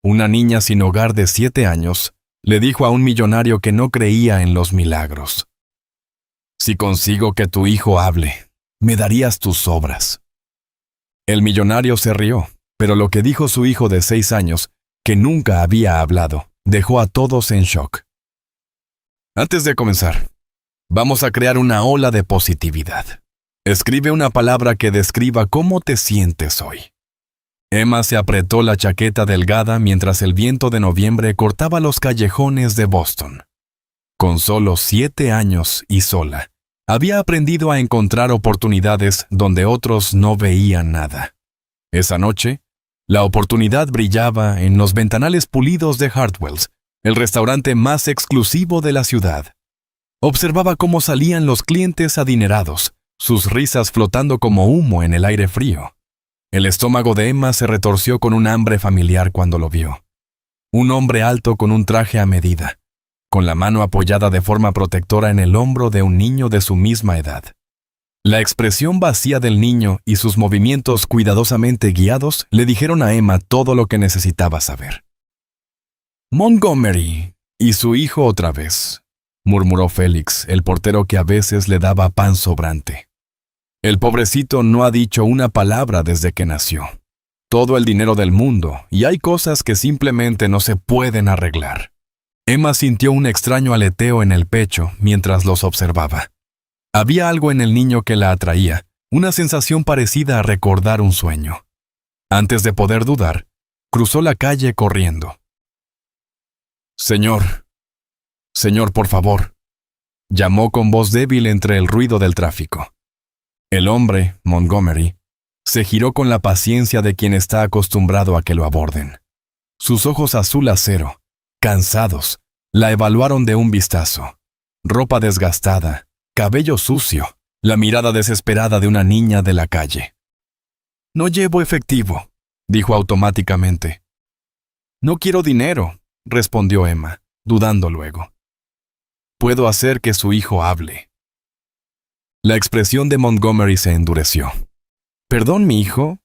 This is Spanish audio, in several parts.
una niña sin hogar de 7 años, le dijo a un millonario que no creía en los milagros: «Si consigo que tu hijo hable, me darías tus obras». El millonario se rió, pero lo que dijo su hijo de 6 años, que nunca había hablado, dejó a todos en shock. Antes de comenzar, vamos a crear una ola de positividad. Escribe una palabra que describa cómo te sientes hoy. Emma se apretó la chaqueta delgada mientras el viento de noviembre cortaba los callejones de Boston. Con solo 7 años y sola, había aprendido a encontrar oportunidades donde otros no veían nada. Esa noche, la oportunidad brillaba en los ventanales pulidos de Hartwell's, el restaurante más exclusivo de la ciudad. Observaba cómo salían los clientes adinerados, sus risas flotando como humo en el aire frío. El estómago de Emma se retorció con un hambre familiar cuando lo vio. Un hombre alto con un traje a medida, con la mano apoyada de forma protectora en el hombro de un niño de su misma edad. La expresión vacía del niño y sus movimientos cuidadosamente guiados le dijeron a Emma todo lo que necesitaba saber. «Montgomery y su hijo otra vez», murmuró Félix, el portero que a veces le daba pan sobrante. «El pobrecito no ha dicho una palabra desde que nació. Todo el dinero del mundo, y hay cosas que simplemente no se pueden arreglar». Emma sintió un extraño aleteo en el pecho mientras los observaba. Había algo en el niño que la atraía, una sensación parecida a recordar un sueño. Antes de poder dudar, cruzó la calle corriendo. «Señor, por favor», llamó con voz débil entre el ruido del tráfico. El hombre, Montgomery, se giró con la paciencia de quien está acostumbrado a que lo aborden. Sus ojos azul acero, cansados, la evaluaron de un vistazo. Ropa desgastada, cabello sucio, la mirada desesperada de una niña de la calle. «No llevo efectivo», dijo automáticamente. «No quiero dinero», respondió Emma, dudando luego. «Puedo hacer que su hijo hable». La expresión de Montgomery se endureció. «¿Perdón, mi hijo?»,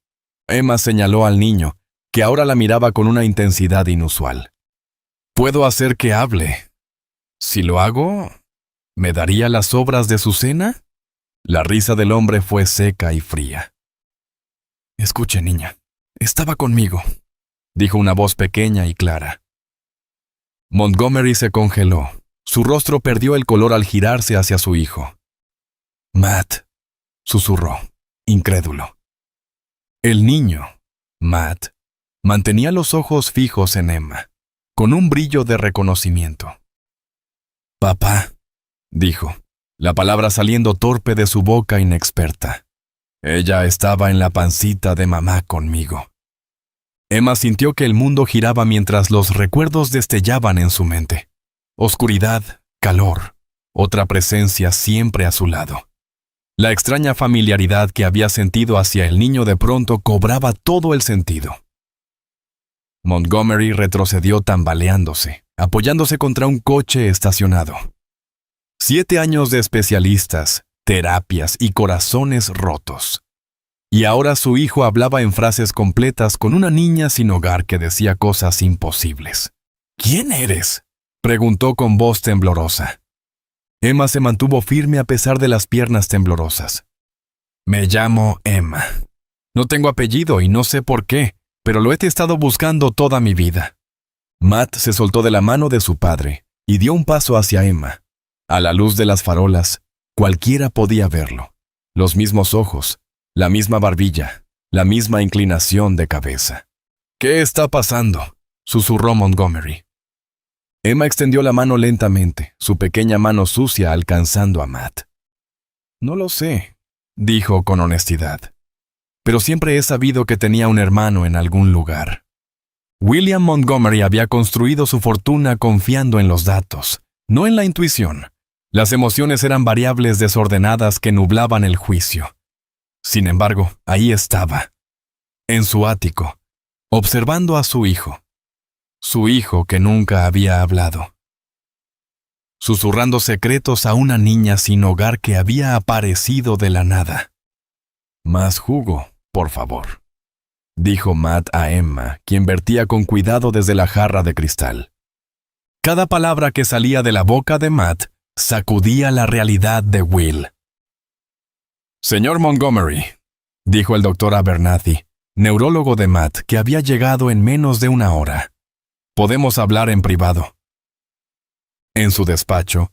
Emma señaló al niño, que ahora la miraba con una intensidad inusual. «Puedo hacer que hable. Si lo hago, ¿me daría las obras de su cena?». La risa del hombre fue seca y fría. «Escuche, niña, estaba conmigo», dijo una voz pequeña y clara. Montgomery se congeló. Su rostro perdió el color al girarse hacia su hijo. «Matt», susurró, incrédulo. El niño, Matt, mantenía los ojos fijos en Emma, con un brillo de reconocimiento. «Papá», dijo, la palabra saliendo torpe de su boca inexperta. «Ella estaba en la pancita de mamá conmigo». Emma sintió que el mundo giraba mientras los recuerdos destellaban en su mente. Oscuridad, calor, otra presencia siempre a su lado. La extraña familiaridad que había sentido hacia el niño de pronto cobraba todo el sentido. Montgomery retrocedió tambaleándose, apoyándose contra un coche estacionado. 7 años de especialistas, terapias y corazones rotos. Y ahora su hijo hablaba en frases completas con una niña sin hogar que decía cosas imposibles. «¿Quién eres?», preguntó con voz temblorosa. Emma se mantuvo firme a pesar de las piernas temblorosas. «Me llamo Emma. No tengo apellido y no sé por qué, pero lo he estado buscando toda mi vida». Matt se soltó de la mano de su padre y dio un paso hacia Emma. A la luz de las farolas, cualquiera podía verlo. Los mismos ojos, la misma barbilla, la misma inclinación de cabeza. «¿Qué está pasando?», susurró Montgomery. Emma extendió la mano lentamente, su pequeña mano sucia alcanzando a Matt. «No lo sé», dijo con honestidad. «Pero siempre he sabido que tenía un hermano en algún lugar». William Montgomery había construido su fortuna confiando en los datos, no en la intuición. Las emociones eran variables desordenadas que nublaban el juicio. Sin embargo, ahí estaba, en su ático, observando a su hijo que nunca había hablado, susurrando secretos a una niña sin hogar que había aparecido de la nada. «Más jugo, por favor». dijo Matt a Emma, quien vertía con cuidado desde la jarra de cristal. Cada palabra que salía de la boca de Matt sacudía la realidad de Will. Señor Montgomery, dijo el doctor Abernathy, neurólogo de Matt, que había llegado en menos de una hora. Podemos hablar en privado. En su despacho,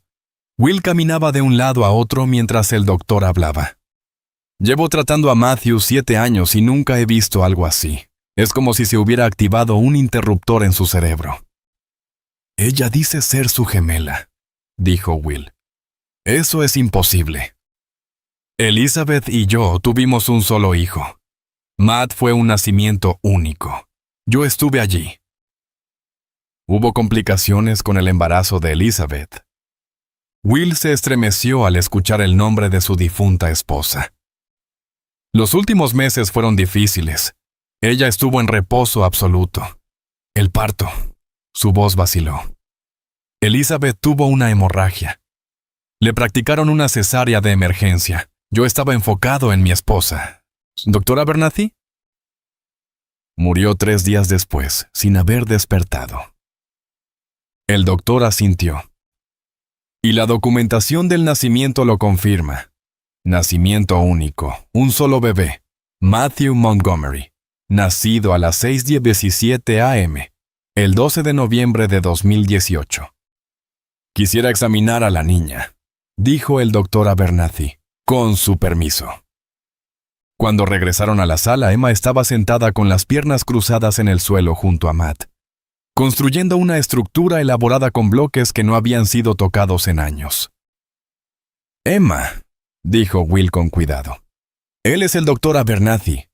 Will caminaba de un lado a otro mientras el doctor hablaba. Llevo tratando a Matthew 7 años y nunca he visto algo así. Es como si se hubiera activado un interruptor en su cerebro. Ella dice ser su gemela, dijo Will. Eso es imposible. Elizabeth y yo tuvimos un solo hijo. Matt fue un nacimiento único. Yo estuve allí. Hubo complicaciones con el embarazo de Elizabeth. Will se estremeció al escuchar el nombre de su difunta esposa. Los últimos meses fueron difíciles. Ella estuvo en reposo absoluto. El parto. Su voz vaciló. Elizabeth tuvo una hemorragia. Le practicaron una cesárea de emergencia. Yo estaba enfocado en mi esposa. ¿Doctor Abernathy? Murió 3 días después, sin haber despertado. El doctor asintió. Y la documentación del nacimiento lo confirma. Nacimiento único, un solo bebé, Matthew Montgomery, nacido a las 6:17 a.m., el 12 de noviembre de 2018. Quisiera examinar a la niña, dijo el doctor Abernathy, con su permiso. Cuando regresaron a la sala, Emma estaba sentada con las piernas cruzadas en el suelo junto a Matt, construyendo una estructura elaborada con bloques que no habían sido tocados en años. Emma, dijo Will con cuidado. Él es el doctor Abernathy.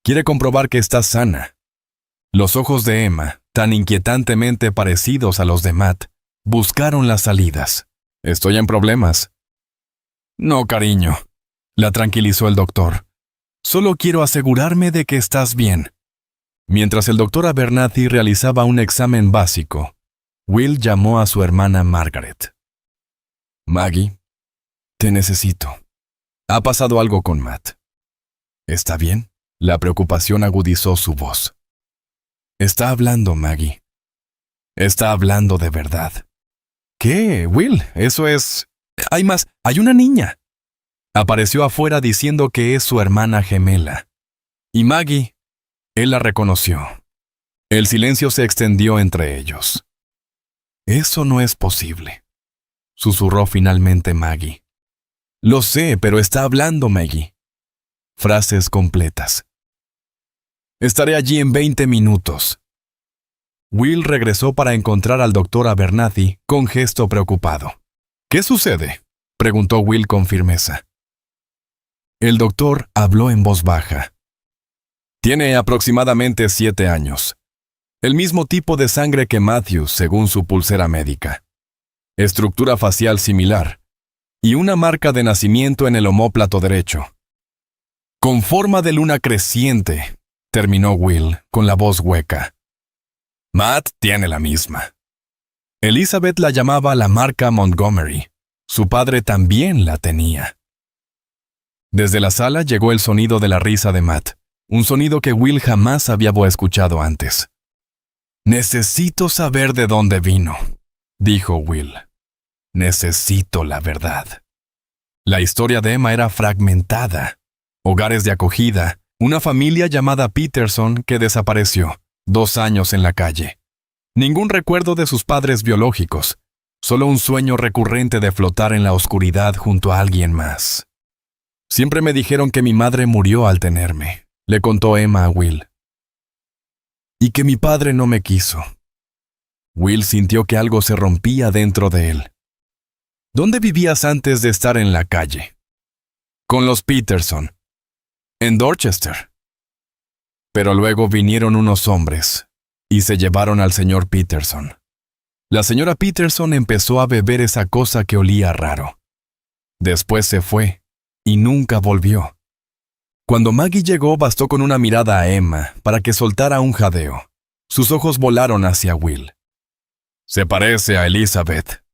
Quiere comprobar que estás sana. Los ojos de Emma, tan inquietantemente parecidos a los de Matt, buscaron las salidas. Estoy en problemas. No, cariño, la tranquilizó el doctor. Solo quiero asegurarme de que estás bien. Mientras el doctor Abernathy realizaba un examen básico, Will llamó a su hermana Margaret. Maggie, te necesito. Ha pasado algo con Matt. ¿Está bien? La preocupación agudizó su voz. Está hablando, Maggie. Está hablando de verdad. ¿Qué, Will? Eso es... Hay más. Hay una niña. Apareció afuera diciendo que es su hermana gemela. Y Maggie, él la reconoció. El silencio se extendió entre ellos. Eso no es posible, susurró finalmente Maggie. Lo sé, pero está hablando, Maggie. Frases completas. Estaré allí en 20 minutos. Will regresó para encontrar al doctor Abernathy con gesto preocupado. ¿Qué sucede?, preguntó Will con firmeza. El doctor habló en voz baja. Tiene aproximadamente 7 años. El mismo tipo de sangre que Matthew, según su pulsera médica. Estructura facial similar. Y una marca de nacimiento en el omóplato derecho. Con forma de luna creciente, terminó Will, con la voz hueca. Matt tiene la misma. Elizabeth la llamaba la marca Montgomery. Su padre también la tenía. Desde la sala llegó el sonido de la risa de Matt, un sonido que Will jamás había escuchado antes. Necesito saber de dónde vino, dijo Will. Necesito la verdad. La historia de Emma era fragmentada. Hogares de acogida, una familia llamada Peterson que desapareció, 2 años en la calle. Ningún recuerdo de sus padres biológicos, solo un sueño recurrente de flotar en la oscuridad junto a alguien más. Siempre me dijeron que mi madre murió al tenerme, le contó Emma a Will. Y que mi padre no me quiso. Will sintió que algo se rompía dentro de él. ¿Dónde vivías antes de estar en la calle? Con los Peterson. En Dorchester. Pero luego vinieron unos hombres y se llevaron al señor Peterson. La señora Peterson empezó a beber esa cosa que olía raro. Después se fue y nunca volvió. Cuando Maggie llegó, bastó con una mirada a Emma para que soltara un jadeo. Sus ojos volaron hacia Will. Se parece a Elizabeth.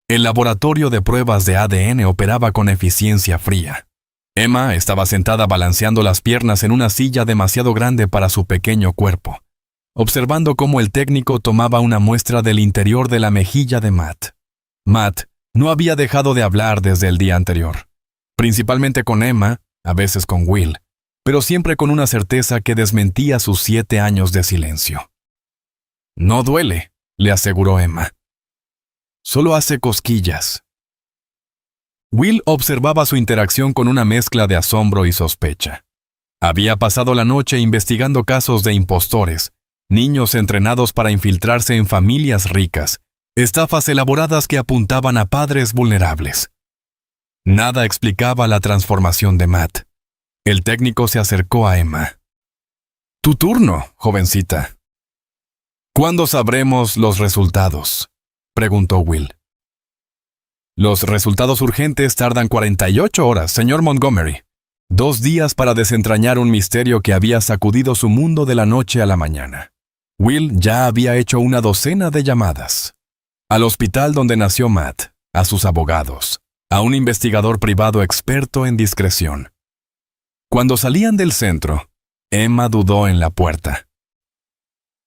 El laboratorio de pruebas de ADN operaba con eficiencia fría. Emma estaba sentada balanceando las piernas en una silla demasiado grande para su pequeño cuerpo, observando cómo el técnico tomaba una muestra del interior de la mejilla de Matt. Matt no había dejado de hablar desde el día anterior, principalmente con Emma, a veces con Will, pero siempre con una certeza que desmentía sus 7 años de silencio. «No duele», le aseguró Emma. «Solo hace cosquillas». Will observaba su interacción con una mezcla de asombro y sospecha. Había pasado la noche investigando casos de impostores, niños entrenados para infiltrarse en familias ricas, estafas elaboradas que apuntaban a padres vulnerables. Nada explicaba la transformación de Matt. El técnico se acercó a Emma. «Tu turno, jovencita». «¿Cuándo sabremos los resultados?», preguntó Will. «Los resultados urgentes tardan 48 horas, señor Montgomery. 2 días para desentrañar un misterio que había sacudido su mundo de la noche a la mañana». Will ya había hecho una docena de llamadas. Al hospital donde nació Matt, a sus abogados, a un investigador privado experto en discreción. Cuando salían del centro, Emma dudó en la puerta.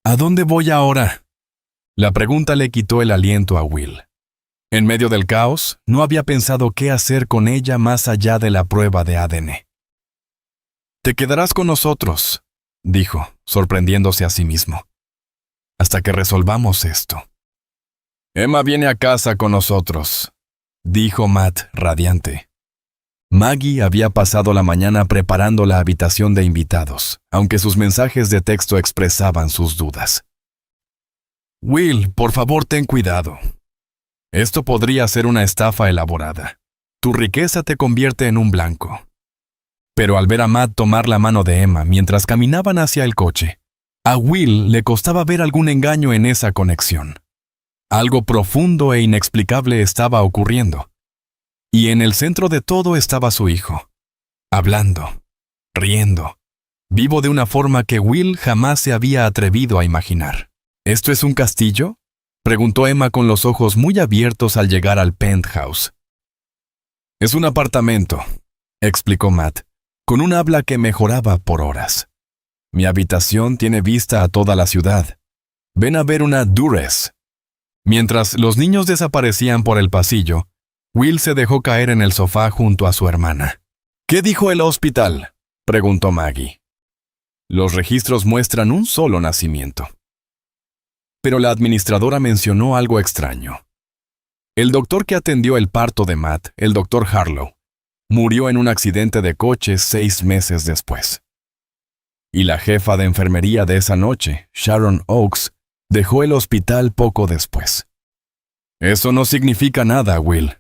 «¿A dónde voy ahora?». La pregunta le quitó el aliento a Will. En medio del caos, no había pensado qué hacer con ella más allá de la prueba de ADN. «Te quedarás con nosotros», dijo, sorprendiéndose a sí mismo, «hasta que resolvamos esto». «Emma viene a casa con nosotros», dijo Matt, radiante. Maggie había pasado la mañana preparando la habitación de invitados, aunque sus mensajes de texto expresaban sus dudas. «Will, por favor, ten cuidado. Esto podría ser una estafa elaborada. Tu riqueza te convierte en un blanco». Pero al ver a Matt tomar la mano de Emma mientras caminaban hacia el coche, a Will le costaba ver algún engaño en esa conexión. Algo profundo e inexplicable estaba ocurriendo. Y en el centro de todo estaba su hijo, hablando, riendo, vivo de una forma que Will jamás se había atrevido a imaginar. «¿Esto es un castillo?», preguntó Emma con los ojos muy abiertos al llegar al penthouse. «Es un apartamento», explicó Matt, con un habla que mejoraba por horas. «Mi habitación tiene vista a toda la ciudad. Ven a ver una Duress». Mientras los niños desaparecían por el pasillo, Will se dejó caer en el sofá junto a su hermana. «¿Qué dijo el hospital?», preguntó Maggie. «Los registros muestran un solo nacimiento». Pero la administradora mencionó algo extraño. El doctor que atendió el parto de Matt, el doctor Harlow, murió en un accidente de coche 6 meses después. Y la jefa de enfermería de esa noche, Sharon Oakes, dejó el hospital poco después. «Eso no significa nada, Will».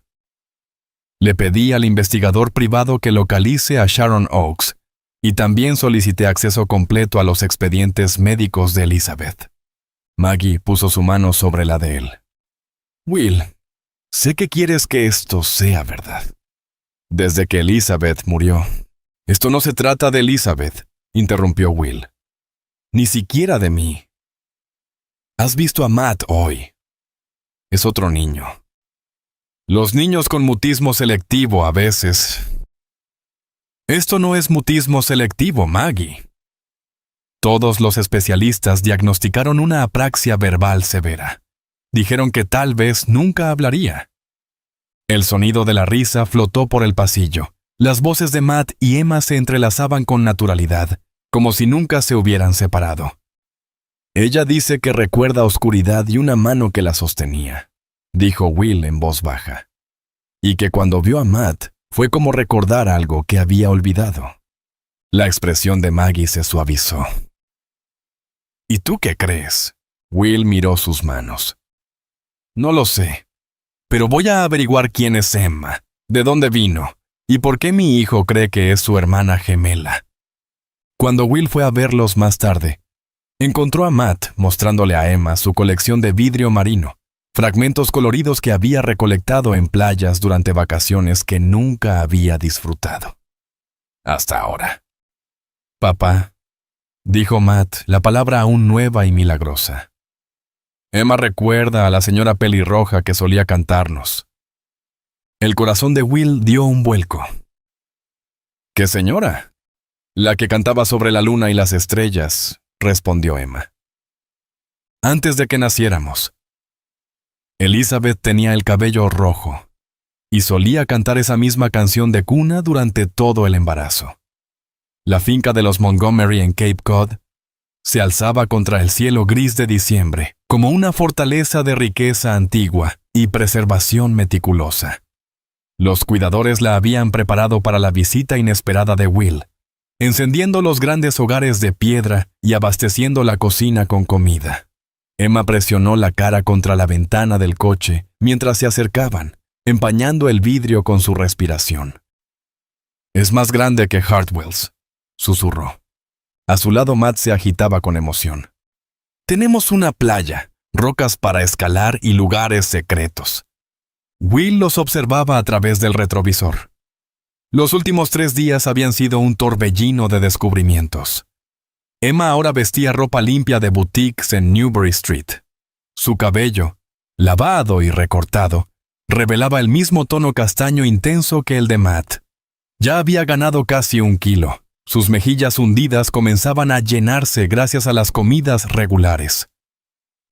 Le pedí al investigador privado que localice a Sharon Oakes y también solicité acceso completo a los expedientes médicos de Elizabeth. Maggie puso su mano sobre la de él. «Will, sé que quieres que esto sea verdad. Desde que Elizabeth murió». «Esto no se trata de Elizabeth», interrumpió Will. «Ni siquiera de mí. Has visto a Matt hoy. Es otro niño. Los niños con mutismo selectivo a veces». «Esto no es mutismo selectivo, Maggie». Todos los especialistas diagnosticaron una apraxia verbal severa. Dijeron que tal vez nunca hablaría. El sonido de la risa flotó por el pasillo. Las voces de Matt y Emma se entrelazaban con naturalidad, como si nunca se hubieran separado. «Ella dice que recuerda oscuridad y una mano que la sostenía», dijo Will en voz baja. «Y que cuando vio a Matt fue como recordar algo que había olvidado». La expresión de Maggie se suavizó. «¿Y tú qué crees?». Will miró sus manos. «No lo sé, pero voy a averiguar quién es Emma, de dónde vino, y por qué mi hijo cree que es su hermana gemela». Cuando Will fue a verlos más tarde, encontró a Matt mostrándole a Emma su colección de vidrio marino, fragmentos coloridos que había recolectado en playas durante vacaciones que nunca había disfrutado. Hasta ahora. «Papá», dijo Matt, la palabra aún nueva y milagrosa. «Emma recuerda a la señora pelirroja que solía cantarnos». El corazón de Will dio un vuelco. ¿Qué señora? La que cantaba sobre la luna y las estrellas, respondió Emma. Antes de que naciéramos. Elizabeth tenía el cabello rojo y solía cantar esa misma canción de cuna durante todo el embarazo. La finca de los Montgomery en Cape Cod se alzaba contra el cielo gris de diciembre, como una fortaleza de riqueza antigua y preservación meticulosa. Los cuidadores la habían preparado para la visita inesperada de Will, encendiendo los grandes hogares de piedra y abasteciendo la cocina con comida. Emma presionó la cara contra la ventana del coche mientras se acercaban, empañando el vidrio con su respiración. «Es más grande que Hartwell's», susurró. A su lado Matt se agitaba con emoción. «Tenemos una playa, rocas para escalar y lugares secretos». Will los observaba a través del retrovisor. Los últimos 3 días habían sido un torbellino de descubrimientos. Emma ahora vestía ropa limpia de boutiques en Newbury Street. Su cabello, lavado y recortado, revelaba el mismo tono castaño intenso que el de Matt. Ya había ganado casi 1 kilo. Sus mejillas hundidas comenzaban a llenarse gracias a las comidas regulares.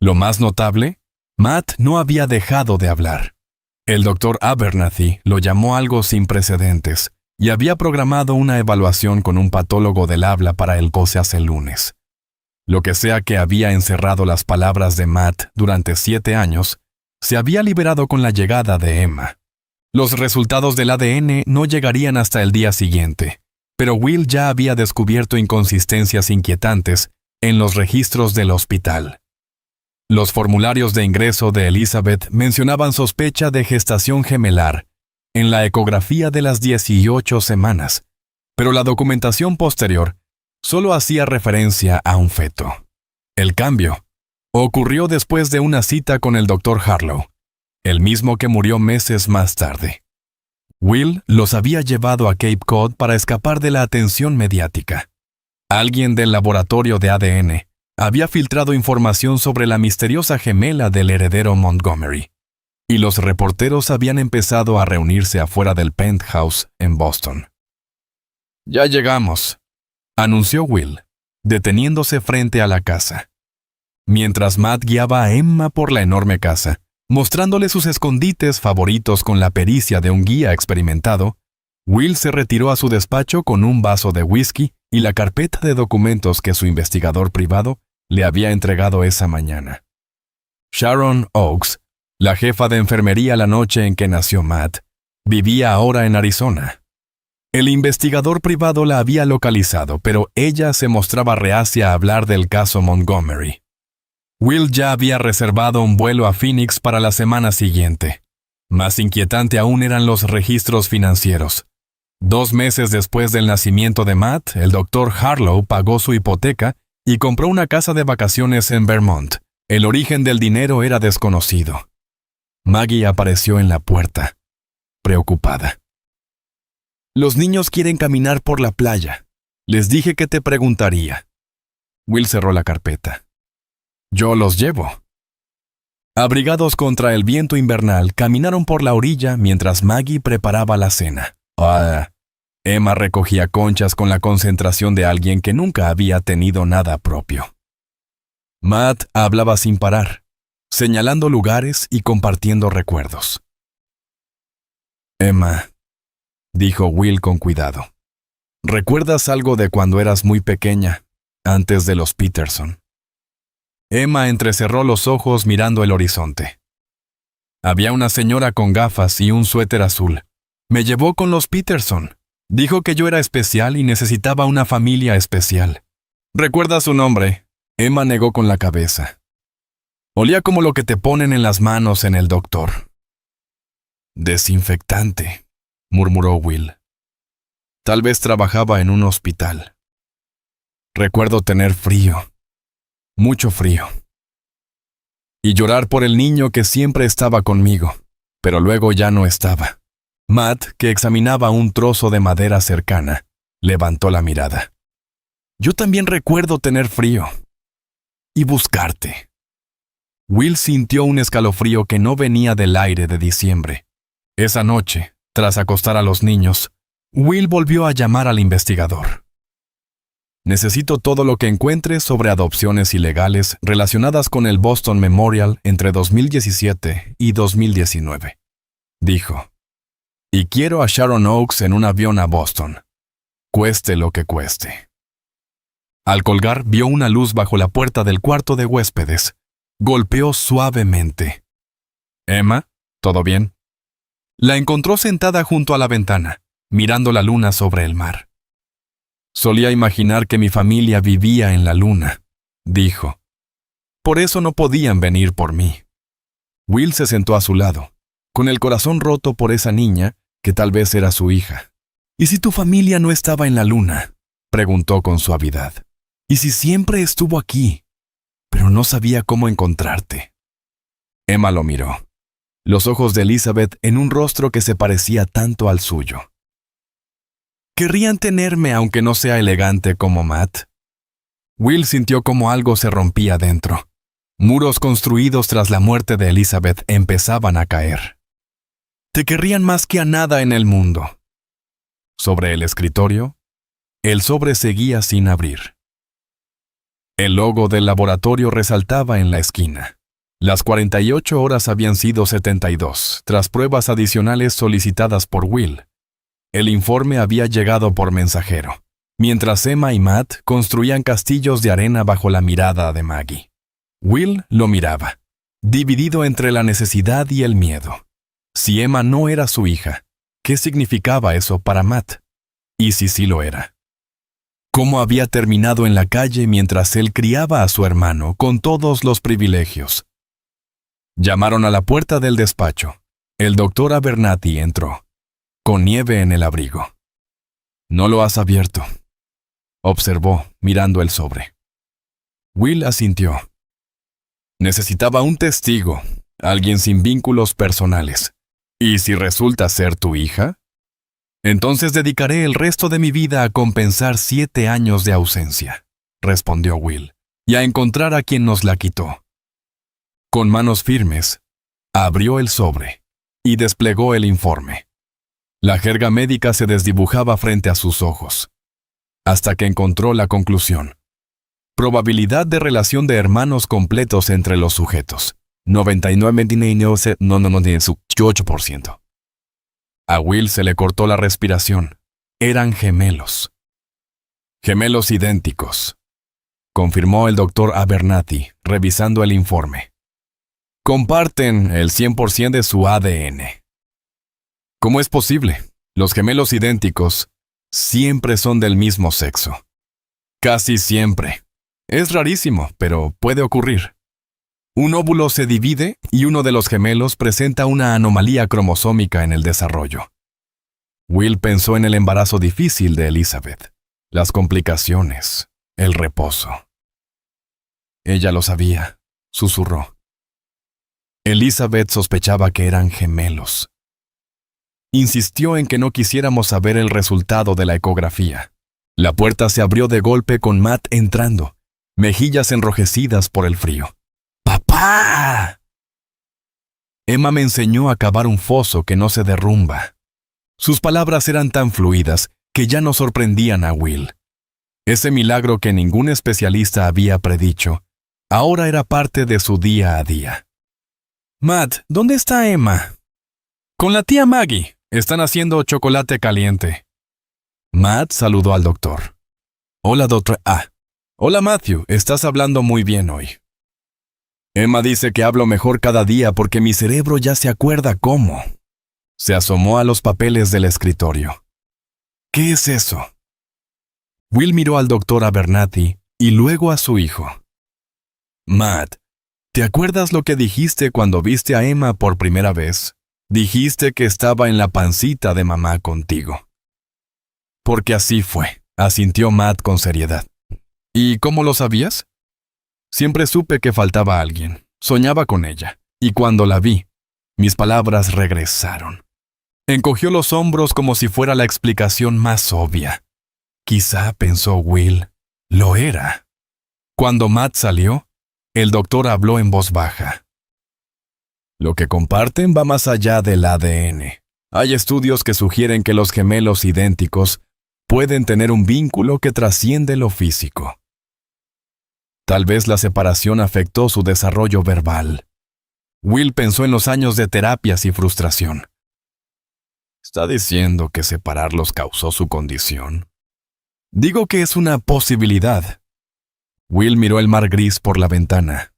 Lo más notable, Matt no había dejado de hablar. El doctor Abernathy lo llamó algo sin precedentes y había programado una evaluación con un patólogo del habla para el 12 el lunes. Lo que sea que había encerrado las palabras de Matt durante 7 años, se había liberado con la llegada de Emma. Los resultados del ADN no llegarían hasta el día siguiente, pero Will ya había descubierto inconsistencias inquietantes en los registros del hospital. Los formularios de ingreso de Elizabeth mencionaban sospecha de gestación gemelar en la ecografía de las 18 semanas, pero la documentación posterior solo hacía referencia a un feto. El cambio ocurrió después de una cita con el Dr. Harlow, el mismo que murió meses más tarde. Will los había llevado a Cape Cod para escapar de la atención mediática. Alguien del laboratorio de ADN había filtrado información sobre la misteriosa gemela del heredero Montgomery, y los reporteros habían empezado a reunirse afuera del penthouse en Boston. «Ya llegamos», anunció Will, deteniéndose frente a la casa. Mientras Matt guiaba a Emma por la enorme casa, mostrándole sus escondites favoritos con la pericia de un guía experimentado, Will se retiró a su despacho con un vaso de whisky y la carpeta de documentos que su investigador privado le había entregado esa mañana. Sharon Oakes, la jefa de enfermería la noche en que nació Matt, vivía ahora en Arizona. El investigador privado la había localizado, pero ella se mostraba reacia a hablar del caso Montgomery. Will ya había reservado un vuelo a Phoenix para la semana siguiente. Más inquietante aún eran los registros financieros. 2 meses después del nacimiento de Matt, el Dr. Harlow pagó su hipoteca y compró una casa de vacaciones en Vermont. El origen del dinero era desconocido. Maggie apareció en la puerta, preocupada. «Los niños quieren caminar por la playa. Les dije que te preguntaría». Will cerró la carpeta. «Yo los llevo». Abrigados contra el viento invernal, caminaron por la orilla mientras Maggie preparaba la cena. Emma recogía conchas con la concentración de alguien que nunca había tenido nada propio. Matt hablaba sin parar, señalando lugares y compartiendo recuerdos. «Emma», dijo Will con cuidado, «¿recuerdas algo de cuando eras muy pequeña, antes de los Peterson?» Emma entrecerró los ojos mirando el horizonte. «Había una señora con gafas y un suéter azul. Me llevó con los Peterson. Dijo que yo era especial y necesitaba una familia especial». «¿Recuerdas su nombre?» Emma negó con la cabeza. «Olía como lo que te ponen en las manos en el doctor». «Desinfectante», murmuró Will. «Tal vez trabajaba en un hospital. Recuerdo tener frío, mucho frío. Y llorar por el niño que siempre estaba conmigo, pero luego ya no estaba». Matt, que examinaba un trozo de madera cercana, levantó la mirada. «Yo también recuerdo tener frío. Y buscarte». Will sintió un escalofrío que no venía del aire de diciembre. Esa noche, tras acostar a los niños, Will volvió a llamar al investigador. Necesito todo lo que encuentres sobre adopciones ilegales relacionadas con el Boston Memorial entre 2017 y 2019, dijo. Y quiero a Sharon Oaks en un avión a Boston, cueste lo que cueste. Al colgar, vio una luz bajo la puerta del cuarto de huéspedes. Golpeó suavemente. «Emma, ¿todo bien?» La encontró sentada junto a la ventana, mirando la luna sobre el mar. «Solía imaginar que mi familia vivía en la luna», dijo. «Por eso no podían venir por mí». Will se sentó a su lado, con el corazón roto por esa niña, que tal vez era su hija. «¿Y si tu familia no estaba en la luna?», preguntó con suavidad. «¿Y si siempre estuvo aquí, pero no sabía cómo encontrarte?» Emma lo miró, los ojos de Elizabeth en un rostro que se parecía tanto al suyo. «¿Querrían tenerme aunque no sea elegante como Matt?» Will sintió como algo se rompía dentro. Muros construidos tras la muerte de Elizabeth empezaban a caer. «Te querrían más que a nada en el mundo». Sobre el escritorio, el sobre seguía sin abrir. El logo del laboratorio resaltaba en la esquina. Las 48 horas habían sido 72, tras pruebas adicionales solicitadas por Will. El informe había llegado por mensajero, mientras Emma y Matt construían castillos de arena bajo la mirada de Maggie. Will lo miraba, dividido entre la necesidad y el miedo. Si Emma no era su hija, ¿qué significaba eso para Matt? ¿Y si sí lo era? ¿Cómo había terminado en la calle mientras él criaba a su hermano con todos los privilegios? Llamaron a la puerta del despacho. El doctor Abernathy entró, con nieve en el abrigo. «¿No lo has abierto?», observó, mirando el sobre. Will asintió. «Necesitaba un testigo, alguien sin vínculos personales. ¿Y si resulta ser tu hija? Entonces dedicaré el resto de mi vida a compensar 7 años de ausencia», respondió Will, «y a encontrar a quien nos la quitó». Con manos firmes, abrió el sobre y desplegó el informe. La jerga médica se desdibujaba frente a sus ojos, hasta que encontró la conclusión. Probabilidad de relación de hermanos completos entre los sujetos. 98%. A Will se le cortó la respiración. Eran gemelos. «Gemelos idénticos», confirmó el doctor Abernathy, revisando el informe. «Comparten el 100% de su ADN». «¿Cómo es posible? Los gemelos idénticos siempre son del mismo sexo». «Casi siempre. Es rarísimo, pero puede ocurrir. Un óvulo se divide y uno de los gemelos presenta una anomalía cromosómica en el desarrollo». Will pensó en el embarazo difícil de Elizabeth, las complicaciones, el reposo. «Ella lo sabía», susurró. Elizabeth sospechaba que eran gemelos. Insistió en que no quisiéramos saber el resultado de la ecografía. La puerta se abrió de golpe con Matt entrando, mejillas enrojecidas por el frío. «¡Papá!». «Emma me enseñó a cavar un foso que no se derrumba». Sus palabras eran tan fluidas que ya no sorprendían a Will. Ese milagro que ningún especialista había predicho, ahora era parte de su día a día. «Matt, ¿dónde está Emma?» «Con la tía Maggie. Están haciendo chocolate caliente». Matt saludó al doctor. «Hola, doctor A». «Hola, Matthew. Estás hablando muy bien hoy». «Emma dice que hablo mejor cada día porque mi cerebro ya se acuerda cómo». Se asomó a los papeles del escritorio. «¿Qué es eso?». Will miró al doctor Abernathy y luego a su hijo. «Matt, ¿te acuerdas lo que dijiste cuando viste a Emma por primera vez? Dijiste que estaba en la pancita de mamá contigo». «Porque así fue», asintió Matt con seriedad. «¿Y cómo lo sabías?». «Siempre supe que faltaba alguien. Soñaba con ella. Y cuando la vi, mis palabras regresaron». Encogió los hombros como si fuera la explicación más obvia. Quizá, pensó Will, lo era. Cuando Matt salió, el doctor habló en voz baja. «Lo que comparten va más allá del ADN. Hay estudios que sugieren que los gemelos idénticos pueden tener un vínculo que trasciende lo físico. Tal vez la separación afectó su desarrollo verbal. Will pensó en los años de terapias y frustración. ¿Está diciendo que separarlos causó su condición? Digo que es una posibilidad. Will miró el mar gris por la ventana.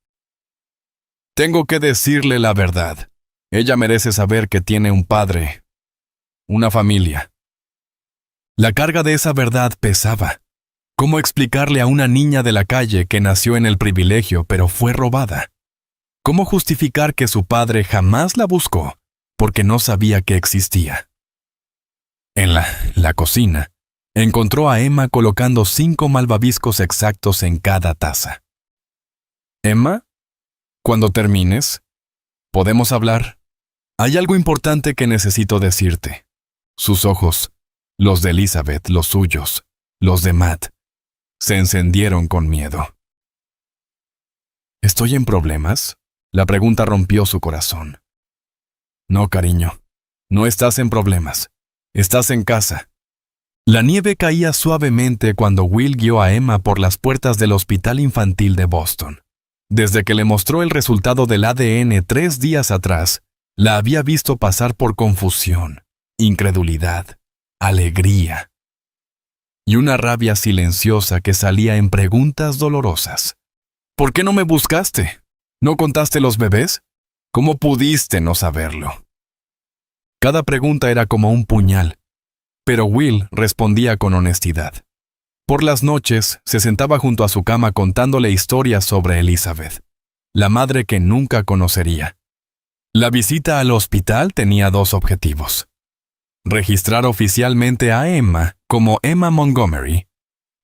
Tengo que decirle la verdad. Ella merece saber que tiene un padre, una familia. La carga de esa verdad pesaba. ¿Cómo explicarle a una niña de la calle que nació en el privilegio pero fue robada? ¿Cómo justificar que su padre jamás la buscó porque no sabía que existía? En la cocina, encontró a Emma colocando 5 malvaviscos exactos en cada taza. «Emma, cuando termines, ¿podemos hablar? Hay algo importante que necesito decirte». Sus ojos, los de Elizabeth, los suyos, los de Matt, se encendieron con miedo. ¿Estoy en problemas? La pregunta rompió su corazón. No, cariño, no estás en problemas. Estás en casa. La nieve caía suavemente cuando Will guió a Emma por las puertas del Hospital Infantil de Boston. Desde que le mostró el resultado del ADN 3 días atrás, la había visto pasar por confusión, incredulidad, alegría y una rabia silenciosa que salía en preguntas dolorosas. ¿Por qué no me buscaste? ¿No contaste los bebés? ¿Cómo pudiste no saberlo? Cada pregunta era como un puñal, pero Will respondía con honestidad. Por las noches se sentaba junto a su cama contándole historias sobre Elizabeth, la madre que nunca conocería. La visita al hospital tenía 2 objetivos: registrar oficialmente a Emma como Emma Montgomery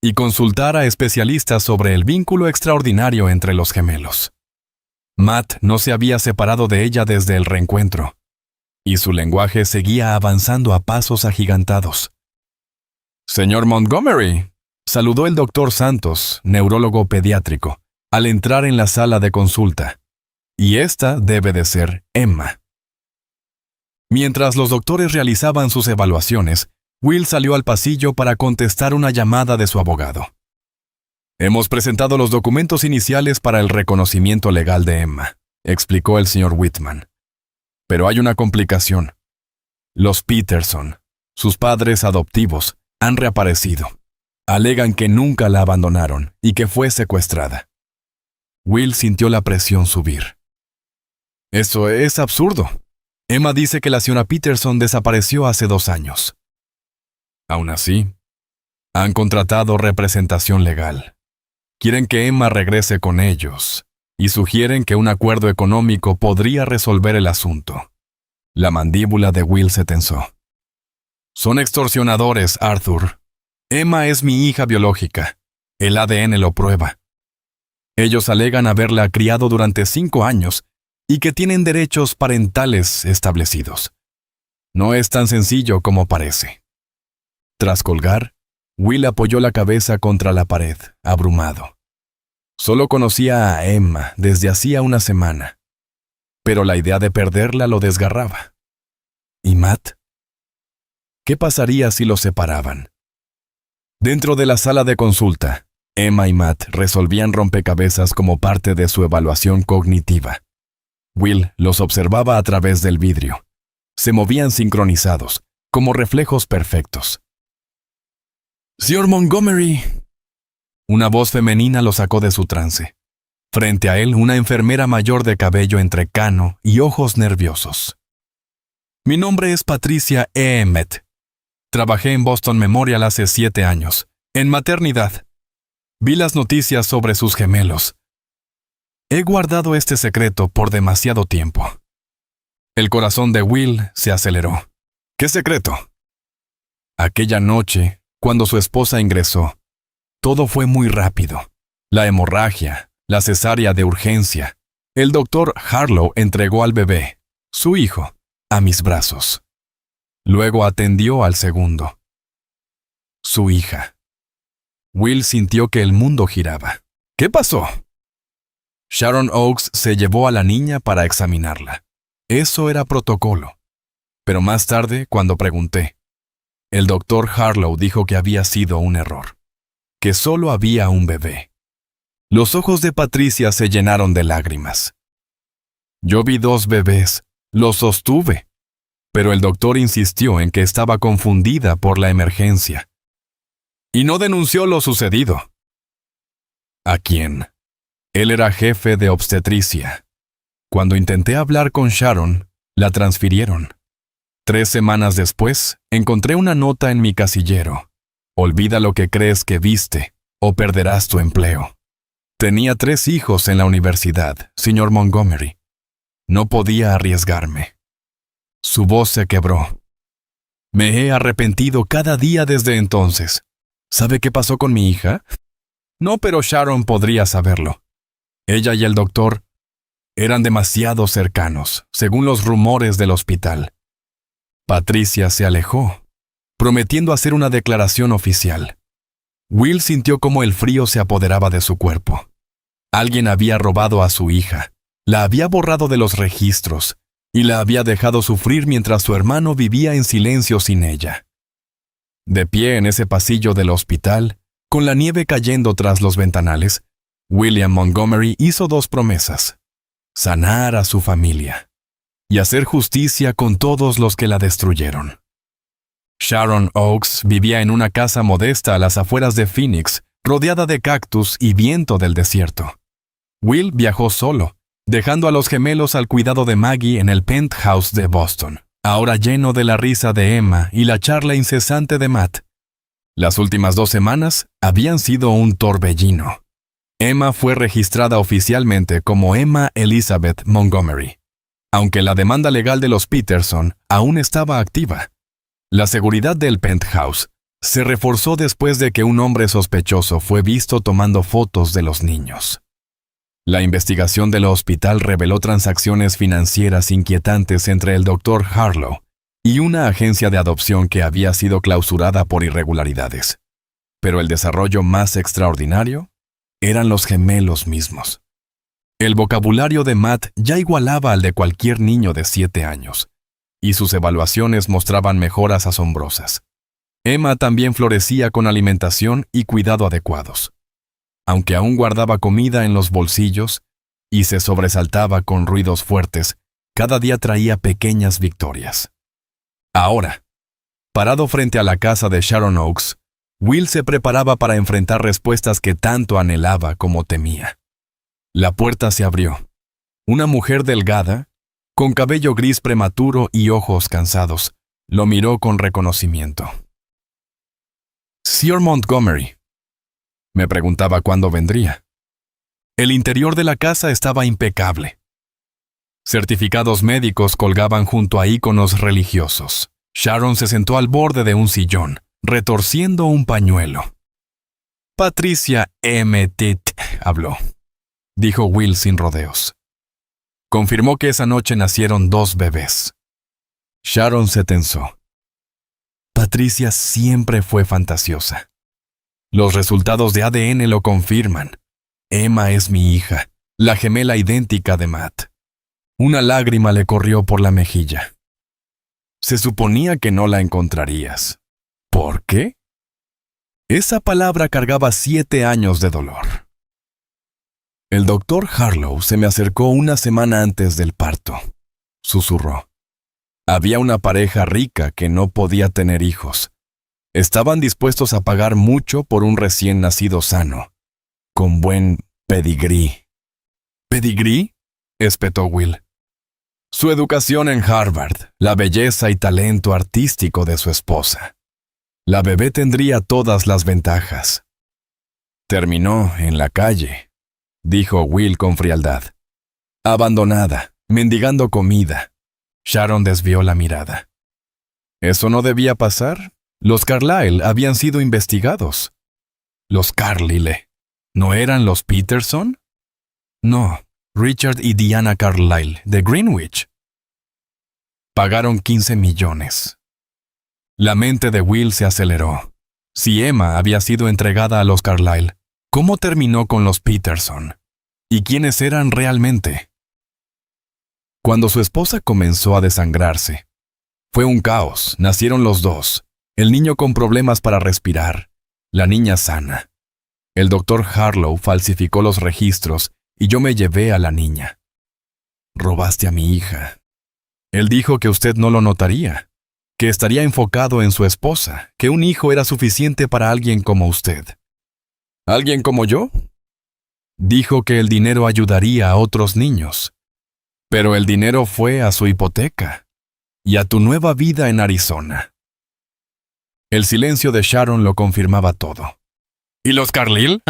y consultar a especialistas sobre el vínculo extraordinario entre los gemelos. Matt no se había separado de ella desde el reencuentro, y su lenguaje seguía avanzando a pasos agigantados. «Señor Montgomery», saludó el doctor Santos, neurólogo pediátrico, al entrar en la sala de consulta. «Y esta debe de ser Emma». Mientras los doctores realizaban sus evaluaciones, Will salió al pasillo para contestar una llamada de su abogado. «Hemos presentado los documentos iniciales para el reconocimiento legal de Emma», explicó el señor Whitman. «Pero hay una complicación. Los Peterson, sus padres adoptivos, han reaparecido. Alegan que nunca la abandonaron y que fue secuestrada». Will sintió la presión subir. «Eso es absurdo. Emma dice que la señora Peterson desapareció hace 2 años». «Aún así, han contratado representación legal. Quieren que Emma regrese con ellos y sugieren que un acuerdo económico podría resolver el asunto». La mandíbula de Will se tensó. «Son extorsionadores, Arthur. Emma es mi hija biológica. El ADN lo prueba. Ellos alegan haberla criado durante 5 años y que tienen derechos parentales establecidos. No es tan sencillo como parece». Tras colgar, Will apoyó la cabeza contra la pared, abrumado. Solo conocía a Emma desde hacía una semana, pero la idea de perderla lo desgarraba. ¿Y Matt? ¿Qué pasaría si los separaban? Dentro de la sala de consulta, Emma y Matt resolvían rompecabezas como parte de su evaluación cognitiva. Will los observaba a través del vidrio. Se movían sincronizados, como reflejos perfectos. «Señor Montgomery». Una voz femenina lo sacó de su trance. Frente a él, una enfermera mayor de cabello entrecano y ojos nerviosos. «Mi nombre es Patricia Emmett. Trabajé en Boston Memorial hace 7 años, en maternidad. Vi las noticias sobre sus gemelos. He guardado este secreto por demasiado tiempo». El corazón de Will se aceleró. «¿Qué secreto?» Aquella noche, cuando su esposa ingresó, todo fue muy rápido. La hemorragia, la cesárea de urgencia. El doctor Harlow entregó al bebé, su hijo, a mis brazos. Luego atendió al segundo. Su hija. Will sintió que el mundo giraba. ¿Qué pasó? Sharon Oakes se llevó a la niña para examinarla. Eso era protocolo. Pero más tarde, cuando pregunté, el doctor Harlow dijo que había sido un error, que solo había un bebé. Los ojos de Patricia se llenaron de lágrimas. Yo vi 2 bebés, los sostuve, pero el doctor insistió en que estaba confundida por la emergencia. Y no denunció lo sucedido. ¿A quién? Él era jefe de obstetricia. Cuando intenté hablar con Sharon, la transfirieron. 3 semanas después, encontré una nota en mi casillero. Olvida lo que crees que viste, o perderás tu empleo. Tenía 3 hijos en la universidad, señor Montgomery. No podía arriesgarme. Su voz se quebró. Me he arrepentido cada día desde entonces. ¿Sabe qué pasó con mi hija? No, pero Sharon podría saberlo. Ella y el doctor eran demasiado cercanos, según los rumores del hospital. Patricia se alejó, prometiendo hacer una declaración oficial. Will sintió cómo el frío se apoderaba de su cuerpo. Alguien había robado a su hija, la había borrado de los registros y la había dejado sufrir mientras su hermano vivía en silencio sin ella. De pie en ese pasillo del hospital, con la nieve cayendo tras los ventanales, William Montgomery hizo 2 promesas: sanar a su familia y hacer justicia con todos los que la destruyeron. Sharon Oaks vivía en una casa modesta a las afueras de Phoenix, rodeada de cactus y viento del desierto. Will viajó solo, dejando a los gemelos al cuidado de Maggie en el penthouse de Boston, ahora lleno de la risa de Emma y la charla incesante de Matt. Las últimas 2 semanas habían sido un torbellino. Emma fue registrada oficialmente como Emma Elizabeth Montgomery, aunque la demanda legal de los Peterson aún estaba activa. La seguridad del penthouse se reforzó después de que un hombre sospechoso fue visto tomando fotos de los niños. La investigación del hospital reveló transacciones financieras inquietantes entre el Dr. Harlow y una agencia de adopción que había sido clausurada por irregularidades. Pero el desarrollo más extraordinario eran los gemelos mismos. El vocabulario de Matt ya igualaba al de cualquier niño de 7 años, y sus evaluaciones mostraban mejoras asombrosas. Emma también florecía con alimentación y cuidado adecuados. Aunque aún guardaba comida en los bolsillos y se sobresaltaba con ruidos fuertes, cada día traía pequeñas victorias. Ahora, parado frente a la casa de Sharon Oaks, Will se preparaba para enfrentar respuestas que tanto anhelaba como temía. La puerta se abrió. Una mujer delgada, con cabello gris prematuro y ojos cansados, lo miró con reconocimiento. «Sir Montgomery», me preguntaba cuándo vendría. El interior de la casa estaba impecable. Certificados médicos colgaban junto a íconos religiosos. Sharon se sentó al borde de un sillón, retorciendo un pañuelo. «Patricia M. Titt habló», dijo Will sin rodeos. Confirmó que esa noche nacieron 2 bebés. Sharon se tensó. Patricia siempre fue fantasiosa. Los resultados de ADN lo confirman. Emma es mi hija, la gemela idéntica de Matt. Una lágrima le corrió por la mejilla. Se suponía que no la encontrarías. ¿Por qué? Esa palabra cargaba 7 años de dolor. El doctor Harlow se me acercó una semana antes del parto. Susurró. Había una pareja rica que no podía tener hijos. Estaban dispuestos a pagar mucho por un recién nacido sano, con buen pedigrí. ¿Pedigrí?, espetó Will. Su educación en Harvard, la belleza y talento artístico de su esposa. La bebé tendría todas las ventajas. Terminó en la calle, dijo Will con frialdad. Abandonada, mendigando comida. Sharon desvió la mirada. ¿Eso no debía pasar? Los Carlyle habían sido investigados. ¿Los Carlyle no eran los Peterson? No, Richard y Diana Carlyle, de Greenwich. Pagaron 15 millones. La mente de Will se aceleró. Si Emma había sido entregada a los Carlyle, ¿cómo terminó con los Peterson? ¿Y quiénes eran realmente? Cuando su esposa comenzó a desangrarse, Fue un caos. Nacieron los dos. El niño con problemas para respirar, la niña sana. El doctor Harlow falsificó los registros y yo me llevé a la niña. Robaste a mi hija. Él dijo que usted no lo notaría, que estaría enfocado en su esposa, que un hijo era suficiente para alguien como usted. ¿Alguien como yo? Dijo que el dinero ayudaría a otros niños. Pero el dinero fue a su hipoteca y a tu nueva vida en Arizona. El silencio de Sharon lo confirmaba todo. ¿Y los Carlyle?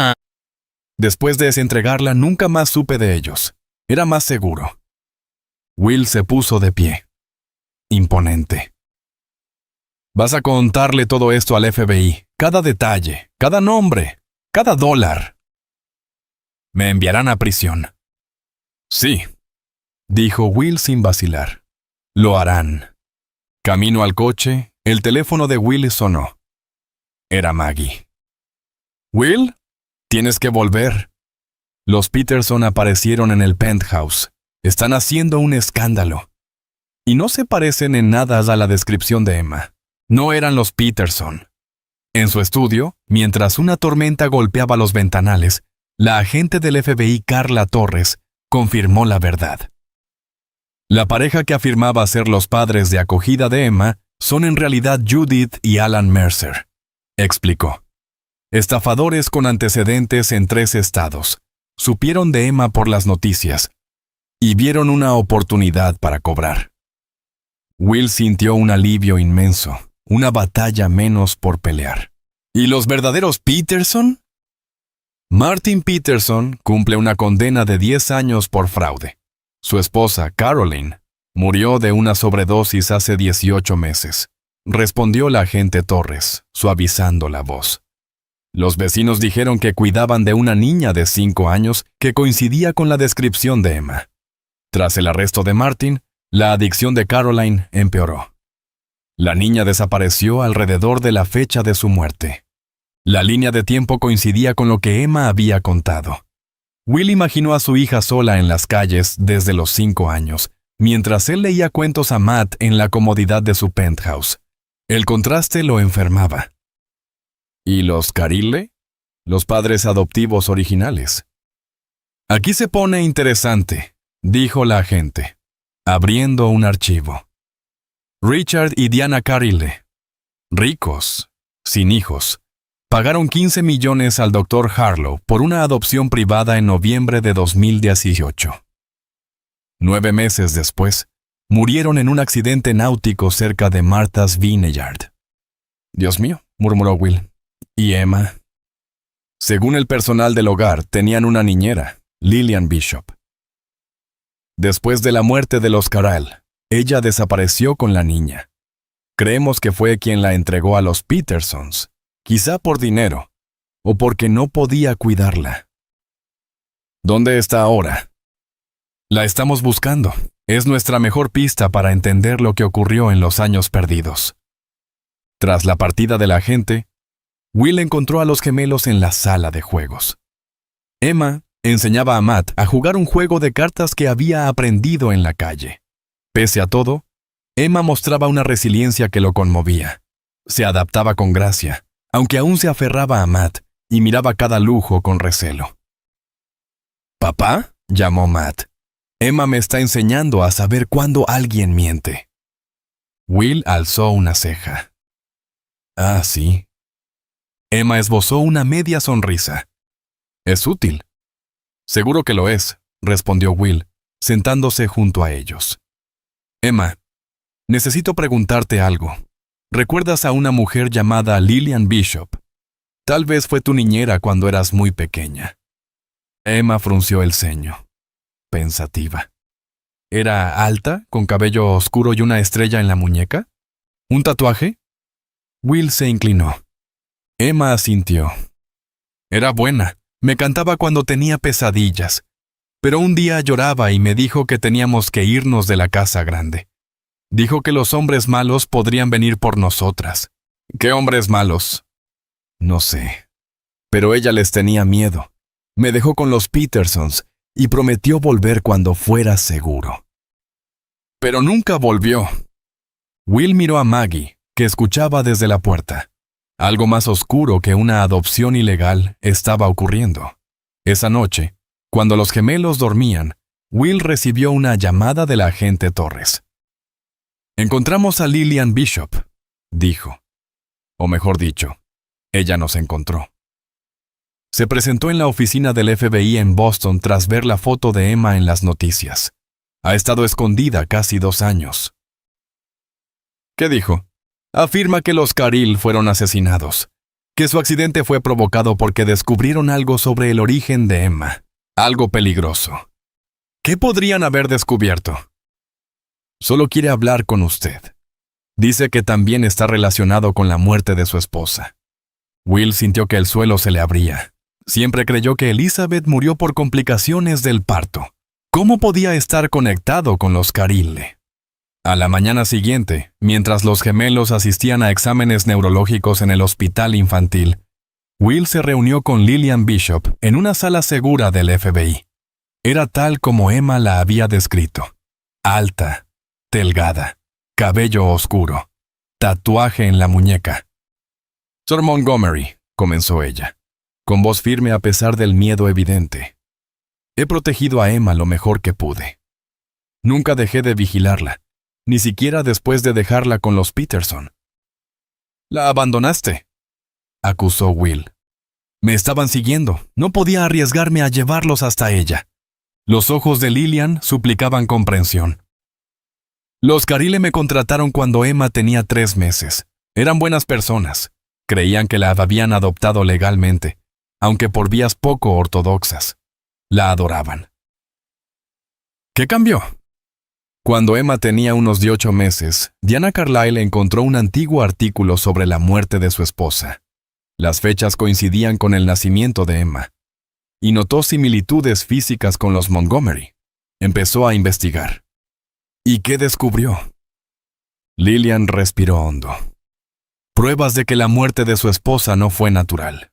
Después de desentregarla, nunca más supe de ellos. Era más seguro. Will se puso de pie. Imponente. Vas a contarle todo esto al FBI, cada detalle, cada nombre, cada dólar. Me enviarán a prisión. Sí, dijo Will sin vacilar. Lo harán. Camino al coche, el teléfono de Will sonó. Era Maggie. Will, tienes que volver. Los Peterson aparecieron en el penthouse. Están haciendo un escándalo. Y no se parecen en nada a la descripción de Emma. No eran los Peterson. En su estudio, mientras una tormenta golpeaba los ventanales, la agente del FBI Carla Torres confirmó la verdad. La pareja que afirmaba ser los padres de acogida de Emma son en realidad Judith y Alan Mercer, explicó. Estafadores con antecedentes en 3 estados. Supieron de Emma por las noticias y vieron una oportunidad para cobrar. Will sintió un alivio inmenso, una batalla menos por pelear. ¿Y los verdaderos Peterson? Martin Peterson cumple una condena de 10 años por fraude. Su esposa, Caroline, murió de una sobredosis hace 18 meses, respondió la agente Torres, suavizando la voz. Los vecinos dijeron que cuidaban de una niña de 5 años que coincidía con la descripción de Emma. Tras el arresto de Martin, la adicción de Caroline empeoró. La niña desapareció alrededor de la fecha de su muerte. La línea de tiempo coincidía con lo que Emma había contado. Will imaginó a su hija sola en las calles desde los 5 años, mientras él leía cuentos a Matt en la comodidad de su penthouse. El contraste lo enfermaba. ¿Y los Carlyle? Los padres adoptivos originales. Aquí se pone interesante, dijo la agente, abriendo un archivo. Richard y Diana Carlyle, ricos, sin hijos, pagaron 15 millones al Dr. Harlow por una adopción privada en noviembre de 2018. 9 meses después, murieron en un accidente náutico cerca de Martha's Vineyard. Dios mío, murmuró Will. ¿Y Emma? Según el personal del hogar, tenían una niñera, Lillian Bishop. Después de la muerte de los Carlyle, ella desapareció con la niña. Creemos que fue quien la entregó a los Petersons, quizá por dinero, o porque no podía cuidarla. ¿Dónde está ahora? La estamos buscando. Es nuestra mejor pista para entender lo que ocurrió en los años perdidos. Tras la partida de la agente, Will encontró a los gemelos en la sala de juegos. Emma enseñaba a Matt a jugar un juego de cartas que había aprendido en la calle. Pese a todo, Emma mostraba una resiliencia que lo conmovía. Se adaptaba con gracia, aunque aún se aferraba a Matt y miraba cada lujo con recelo. «¿Papá?», llamó Matt. «Emma me está enseñando a saber cuándo alguien miente». Will alzó una ceja. «Ah, sí». Emma esbozó una media sonrisa. «Es útil». «Seguro que lo es», respondió Will, sentándose junto a ellos. «Emma, necesito preguntarte algo. ¿Recuerdas a una mujer llamada Lillian Bishop? Tal vez fue tu niñera cuando eras muy pequeña». Emma frunció el ceño, pensativa. ¿Era alta, con cabello oscuro y una estrella en la muñeca? ¿Un tatuaje? Will se inclinó. Emma asintió. Era buena. Me cantaba cuando tenía pesadillas. Pero un día lloraba y me dijo que teníamos que irnos de la casa grande. Dijo que los hombres malos podrían venir por nosotras. ¿Qué hombres malos? No sé. Pero ella les tenía miedo. Me dejó con los Petersons y prometió volver cuando fuera seguro. Pero nunca volvió. Will miró a Maggie, que escuchaba desde la puerta. Algo más oscuro que una adopción ilegal estaba ocurriendo. Esa noche, cuando los gemelos dormían, Will recibió una llamada del agente Torres. «Encontramos a Lillian Bishop», dijo. O mejor dicho, ella nos encontró. Se presentó en la oficina del FBI en Boston tras ver la foto de Emma en las noticias. Ha estado escondida casi 2 años. ¿Qué dijo? Afirma que los Carril fueron asesinados, que su accidente fue provocado porque descubrieron algo sobre el origen de Emma, algo peligroso. ¿Qué podrían haber descubierto? Solo quiere hablar con usted. Dice que también está relacionado con la muerte de su esposa. Will sintió que el suelo se le abría. Siempre creyó que Elizabeth murió por complicaciones del parto. ¿Cómo podía estar conectado con los Carril? A la mañana siguiente, mientras los gemelos asistían a exámenes neurológicos en el hospital infantil, Will se reunió con Lillian Bishop en una sala segura del FBI. Era tal como Emma la había descrito. Alta, delgada, cabello oscuro, tatuaje en la muñeca. «Sir Montgomery», comenzó ella, con voz firme a pesar del miedo evidente. «He protegido a Emma lo mejor que pude. Nunca dejé de vigilarla, ni siquiera después de dejarla con los Peterson». «La abandonaste», acusó Will. «Me estaban siguiendo. No podía arriesgarme a llevarlos hasta ella». Los ojos de Lillian suplicaban comprensión. «Los Carril me contrataron cuando Emma tenía 3 meses. Eran buenas personas. Creían que la habían adoptado legalmente, aunque por vías poco ortodoxas. La adoraban». ¿Qué cambió? Cuando Emma tenía unos 18 meses, Diana Carlyle encontró un antiguo artículo sobre la muerte de su esposa. Las fechas coincidían con el nacimiento de Emma, y notó similitudes físicas con los Montgomery. Empezó a investigar. ¿Y qué descubrió? Lillian respiró hondo. Pruebas de que la muerte de su esposa no fue natural.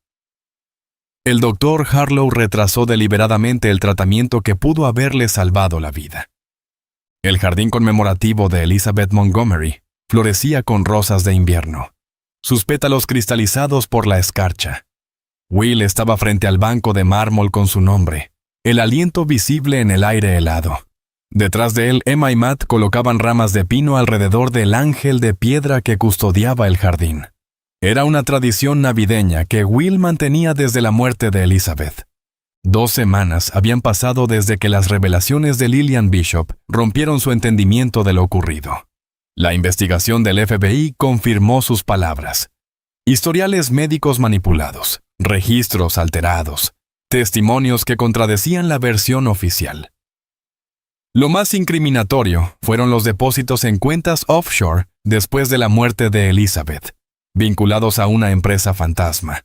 El doctor Harlow retrasó deliberadamente el tratamiento que pudo haberle salvado la vida. El jardín conmemorativo de Elizabeth Montgomery florecía con rosas de invierno, sus pétalos cristalizados por la escarcha. Will estaba frente al banco de mármol con su nombre, el aliento visible en el aire helado. Detrás de él, Emma y Matt colocaban ramas de pino alrededor del ángel de piedra que custodiaba el jardín. Era una tradición navideña que Will mantenía desde la muerte de Elizabeth. 2 semanas habían pasado desde que las revelaciones de Lillian Bishop rompieron su entendimiento de lo ocurrido. La investigación del FBI confirmó sus palabras. Historiales médicos manipulados, registros alterados, testimonios que contradecían la versión oficial. Lo más incriminatorio fueron los depósitos en cuentas offshore después de la muerte de Elizabeth, vinculados a una empresa fantasma,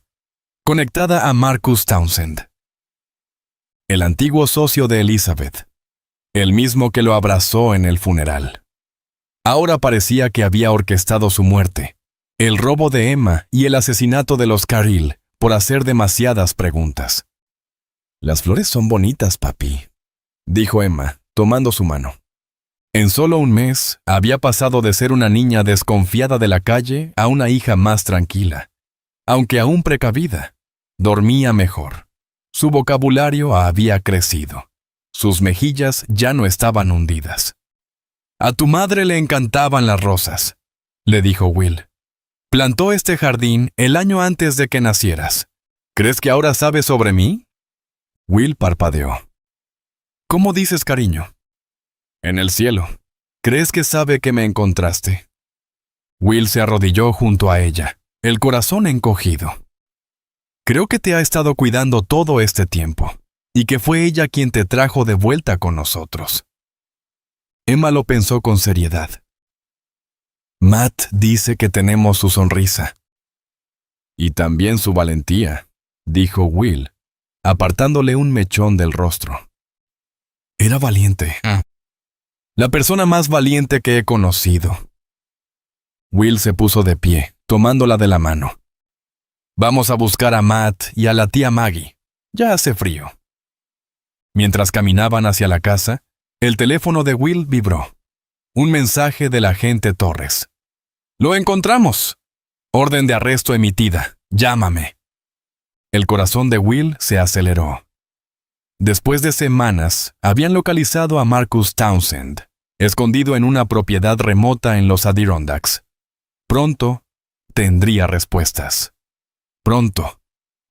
conectada a Marcus Townsend, el antiguo socio de Elizabeth, el mismo que lo abrazó en el funeral. Ahora parecía que había orquestado su muerte, el robo de Emma y el asesinato de los Carril por hacer demasiadas preguntas. «Las flores son bonitas, papi», dijo Emma, tomando su mano. En solo un mes, había pasado de ser una niña desconfiada de la calle a una hija más tranquila. Aunque aún precavida, dormía mejor. Su vocabulario había crecido. Sus mejillas ya no estaban hundidas. «A tu madre le encantaban las rosas», le dijo Will. «Plantó este jardín el año antes de que nacieras. ¿Crees que ahora sabe sobre mí?» Will parpadeó. «¿Cómo dices, cariño?» «En el cielo. ¿Crees que sabe que me encontraste?» Will se arrodilló junto a ella, el corazón encogido. «Creo que te ha estado cuidando todo este tiempo, y que fue ella quien te trajo de vuelta con nosotros». Emma lo pensó con seriedad. «Matt dice que tenemos su sonrisa». «Y también su valentía», dijo Will, apartándole un mechón del rostro. «Era valiente. La persona más valiente que he conocido». Will se puso de pie, tomándola de la mano. «Vamos a buscar a Matt y a la tía Maggie. Ya hace frío». Mientras caminaban hacia la casa, el teléfono de Will vibró. Un mensaje del agente Torres. ¡Lo encontramos! Orden de arresto emitida. Llámame. El corazón de Will se aceleró. Después de semanas, habían localizado a Marcus Townsend, escondido en una propiedad remota en los Adirondacks. Pronto tendría respuestas. Pronto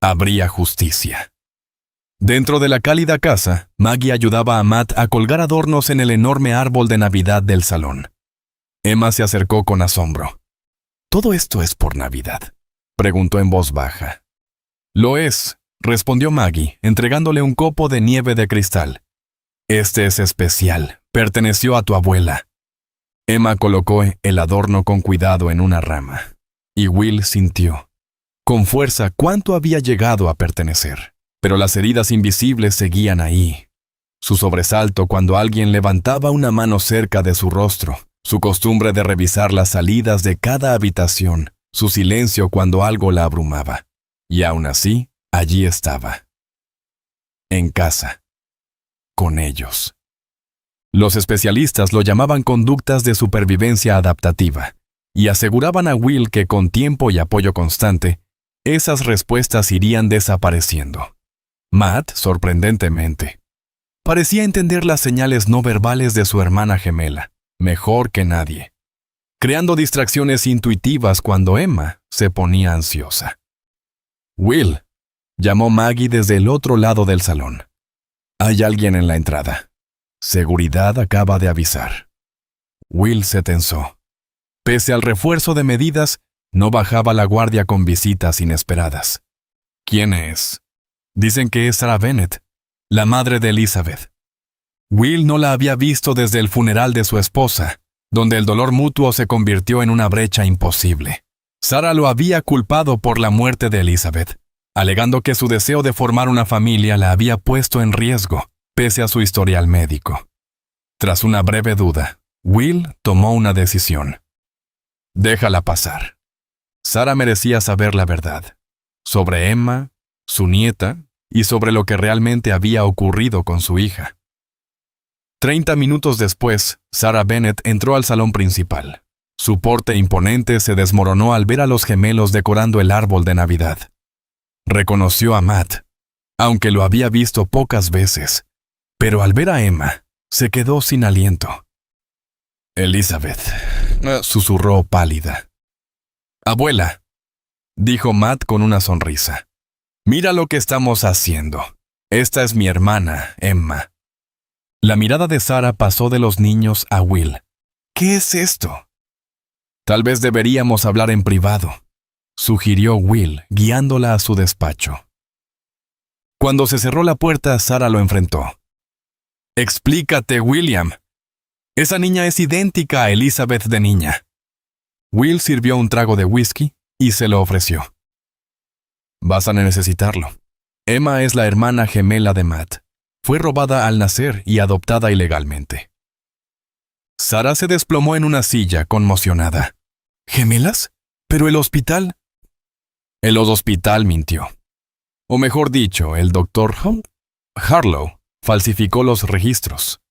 habría justicia. Dentro de la cálida casa, Maggie ayudaba a Matt a colgar adornos en el enorme árbol de Navidad del salón. Emma se acercó con asombro. ¿Todo esto es por Navidad?, preguntó en voz baja. Lo es, respondió Maggie, entregándole un copo de nieve de cristal. Este es especial, perteneció a tu abuela. Emma colocó el adorno con cuidado en una rama, y Will sintió, con fuerza, cuánto había llegado a pertenecer. Pero las heridas invisibles seguían ahí. Su sobresalto cuando alguien levantaba una mano cerca de su rostro, su costumbre de revisar las salidas de cada habitación, su silencio cuando algo la abrumaba. Y aún así, allí estaba. En casa. Con ellos. Los especialistas lo llamaban conductas de supervivencia adaptativa, y aseguraban a Will que con tiempo y apoyo constante, esas respuestas irían desapareciendo. Matt, sorprendentemente, parecía entender las señales no verbales de su hermana gemela, mejor que nadie, creando distracciones intuitivas cuando Emma se ponía ansiosa. Will, llamó Maggie desde el otro lado del salón. Hay alguien en la entrada. Seguridad acaba de avisar. Will se tensó. Pese al refuerzo de medidas, no bajaba la guardia con visitas inesperadas. ¿Quién es? Dicen que es Sarah Bennett, la madre de Elizabeth. Will no la había visto desde el funeral de su esposa, donde el dolor mutuo se convirtió en una brecha imposible. Sarah lo había culpado por la muerte de Elizabeth, alegando que su deseo de formar una familia la había puesto en riesgo, pese a su historial médico. Tras una breve duda, Will tomó una decisión. Déjala pasar. Sarah merecía saber la verdad, sobre Emma, su nieta, y sobre lo que realmente había ocurrido con su hija. 30 minutos después, Sarah Bennett entró al salón principal. Su porte imponente se desmoronó al ver a los gemelos decorando el árbol de Navidad. Reconoció a Matt, aunque lo había visto pocas veces, pero al ver a Emma, se quedó sin aliento. Elizabeth, susurró pálida. Abuela, dijo Matt con una sonrisa. Mira lo que estamos haciendo. Esta es mi hermana, Emma. La mirada de Sarah pasó de los niños a Will. ¿Qué es esto? Tal vez deberíamos hablar en privado, sugirió Will, guiándola a su despacho. Cuando se cerró la puerta, Sarah lo enfrentó. Explícate, William. Esa niña es idéntica a Elizabeth de niña. Will sirvió un trago de whisky y se lo ofreció. Vas a necesitarlo. Emma es la hermana gemela de Matt. Fue robada al nacer y adoptada ilegalmente. Sarah se desplomó en una silla, conmocionada. ¿Gemelas? ¿Pero el hospital? El hospital mintió. O mejor dicho, el doctor Harlow falsificó los registros.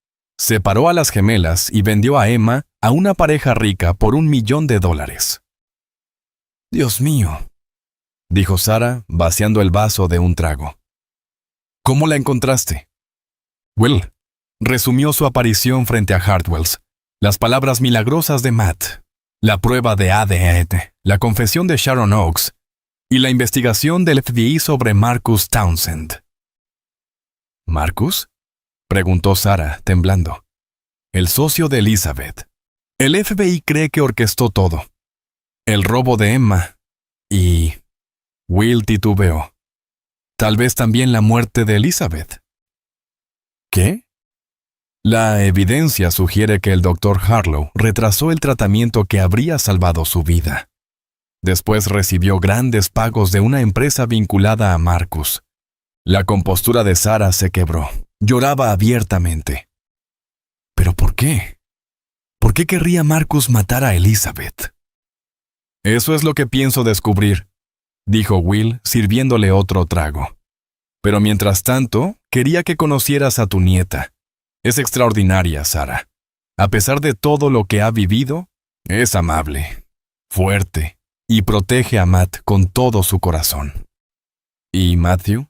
Separó a las gemelas y vendió a Emma a una pareja rica por $1 millón. Dios mío, dijo Sarah, vaciando el vaso de un trago. ¿Cómo la encontraste? Will resumió su aparición frente a Hartwells, las palabras milagrosas de Matt, la prueba de ADN, la confesión de Sharon Oakes y la investigación del FBI sobre Marcus Townsend. ¿Marcus?, preguntó Sarah, temblando. El socio de Elizabeth. El FBI cree que orquestó todo. El robo de Emma y... Will titubeó. Tal vez también la muerte de Elizabeth. ¿Qué? La evidencia sugiere que el Dr. Harlow retrasó el tratamiento que habría salvado su vida. Después recibió grandes pagos de una empresa vinculada a Marcus. La compostura de Sarah se quebró. Lloraba abiertamente. ¿Pero por qué? ¿Por qué querría Marcus matar a Elizabeth? Eso es lo que pienso descubrir, dijo Will, sirviéndole otro trago. Pero mientras tanto, quería que conocieras a tu nieta. Es extraordinaria, Sarah. A pesar de todo lo que ha vivido, es amable, fuerte, y protege a Matt con todo su corazón. ¿Y Matthew?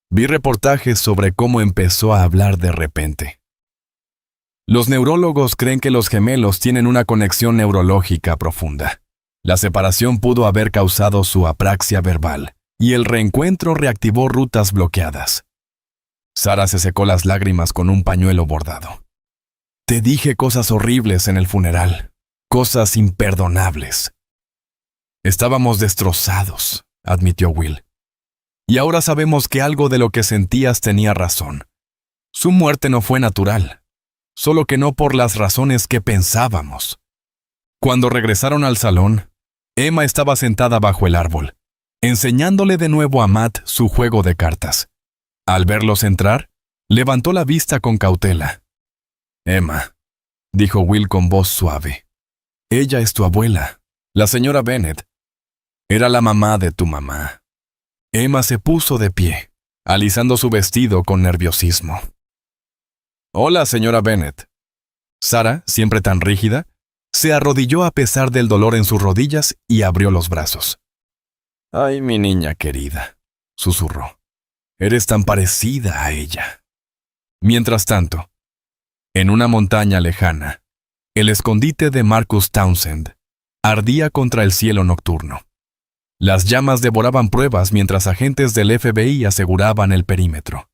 Vi reportajes sobre cómo empezó a hablar de repente. Los neurólogos creen que los gemelos tienen una conexión neurológica profunda. La separación pudo haber causado su apraxia verbal, y el reencuentro reactivó rutas bloqueadas. Sarah se secó las lágrimas con un pañuelo bordado. Te dije cosas horribles en el funeral, cosas imperdonables. Estábamos destrozados, admitió Will. Y ahora sabemos que algo de lo que sentías tenía razón. Su muerte no fue natural, solo que no por las razones que pensábamos. Cuando regresaron al salón, Emma estaba sentada bajo el árbol, enseñándole de nuevo a Matt su juego de cartas. Al verlos entrar, levantó la vista con cautela. Emma, dijo Will con voz suave. Ella es tu abuela, la señora Bennet. Era la mamá de tu mamá. Emma se puso de pie, alisando su vestido con nerviosismo. Hola, señora Bennet. Sarah, siempre tan rígida, se arrodilló a pesar del dolor en sus rodillas y abrió los brazos. Ay, mi niña querida, susurró. Eres tan parecida a ella. Mientras tanto, en una montaña lejana, el escondite de Marcus Townsend ardía contra el cielo nocturno. Las llamas devoraban pruebas mientras agentes del FBI aseguraban el perímetro.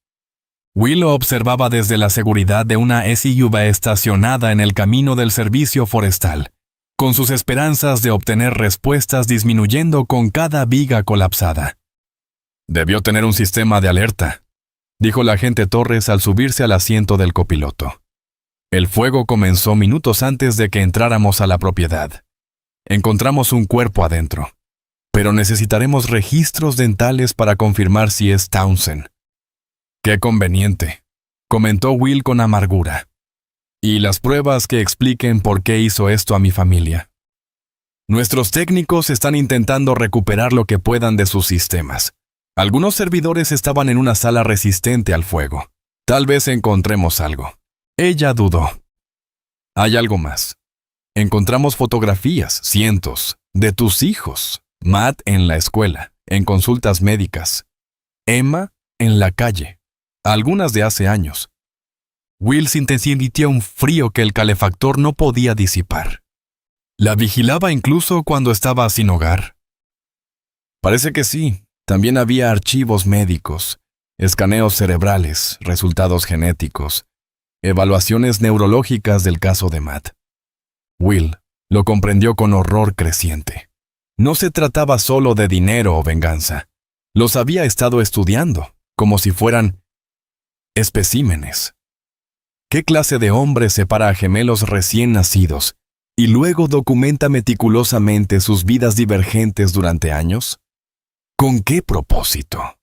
Will lo observaba desde la seguridad de una SUV estacionada en el camino del servicio forestal, con sus esperanzas de obtener respuestas disminuyendo con cada viga colapsada. Debió tener un sistema de alerta, dijo la agente Torres al subirse al asiento del copiloto. El fuego comenzó minutos antes de que entráramos a la propiedad. Encontramos un cuerpo adentro, pero necesitaremos registros dentales para confirmar si es Townsend. Qué conveniente, comentó Will con amargura. Y las pruebas que expliquen por qué hizo esto a mi familia. Nuestros técnicos están intentando recuperar lo que puedan de sus sistemas. Algunos servidores estaban en una sala resistente al fuego. Tal vez encontremos algo. Ella dudó. Hay algo más. Encontramos fotografías, cientos, de tus hijos. Matt en la escuela, en consultas médicas. Emma en la calle, algunas de hace años. Will sintió un frío que el calefactor no podía disipar. ¿La vigilaba incluso cuando estaba sin hogar? Parece que sí. También había archivos médicos, escaneos cerebrales, resultados genéticos, evaluaciones neurológicas del caso de Matt. Will lo comprendió con horror creciente. No se trataba solo de dinero o venganza. Los había estado estudiando, como si fueran especímenes. ¿Qué clase de hombre separa a gemelos recién nacidos y luego documenta meticulosamente sus vidas divergentes durante años? ¿Con qué propósito?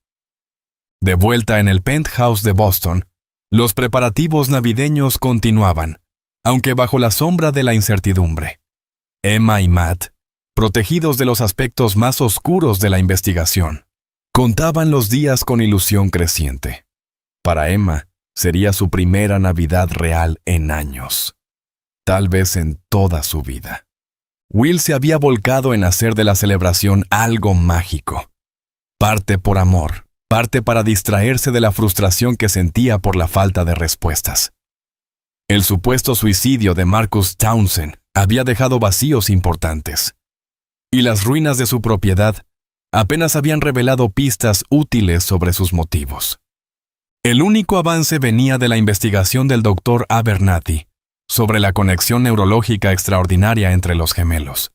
De vuelta en el penthouse de Boston, los preparativos navideños continuaban, aunque bajo la sombra de la incertidumbre. Emma y Matt, protegidos de los aspectos más oscuros de la investigación, contaban los días con ilusión creciente. Para Emma, sería su primera Navidad real en años, tal vez en toda su vida. Will se había volcado en hacer de la celebración algo mágico. Parte por amor, parte para distraerse de la frustración que sentía por la falta de respuestas. El supuesto suicidio de Marcus Townsend había dejado vacíos importantes, y las ruinas de su propiedad apenas habían revelado pistas útiles sobre sus motivos. El único avance venía de la investigación del Dr. Abernathy sobre la conexión neurológica extraordinaria entre los gemelos.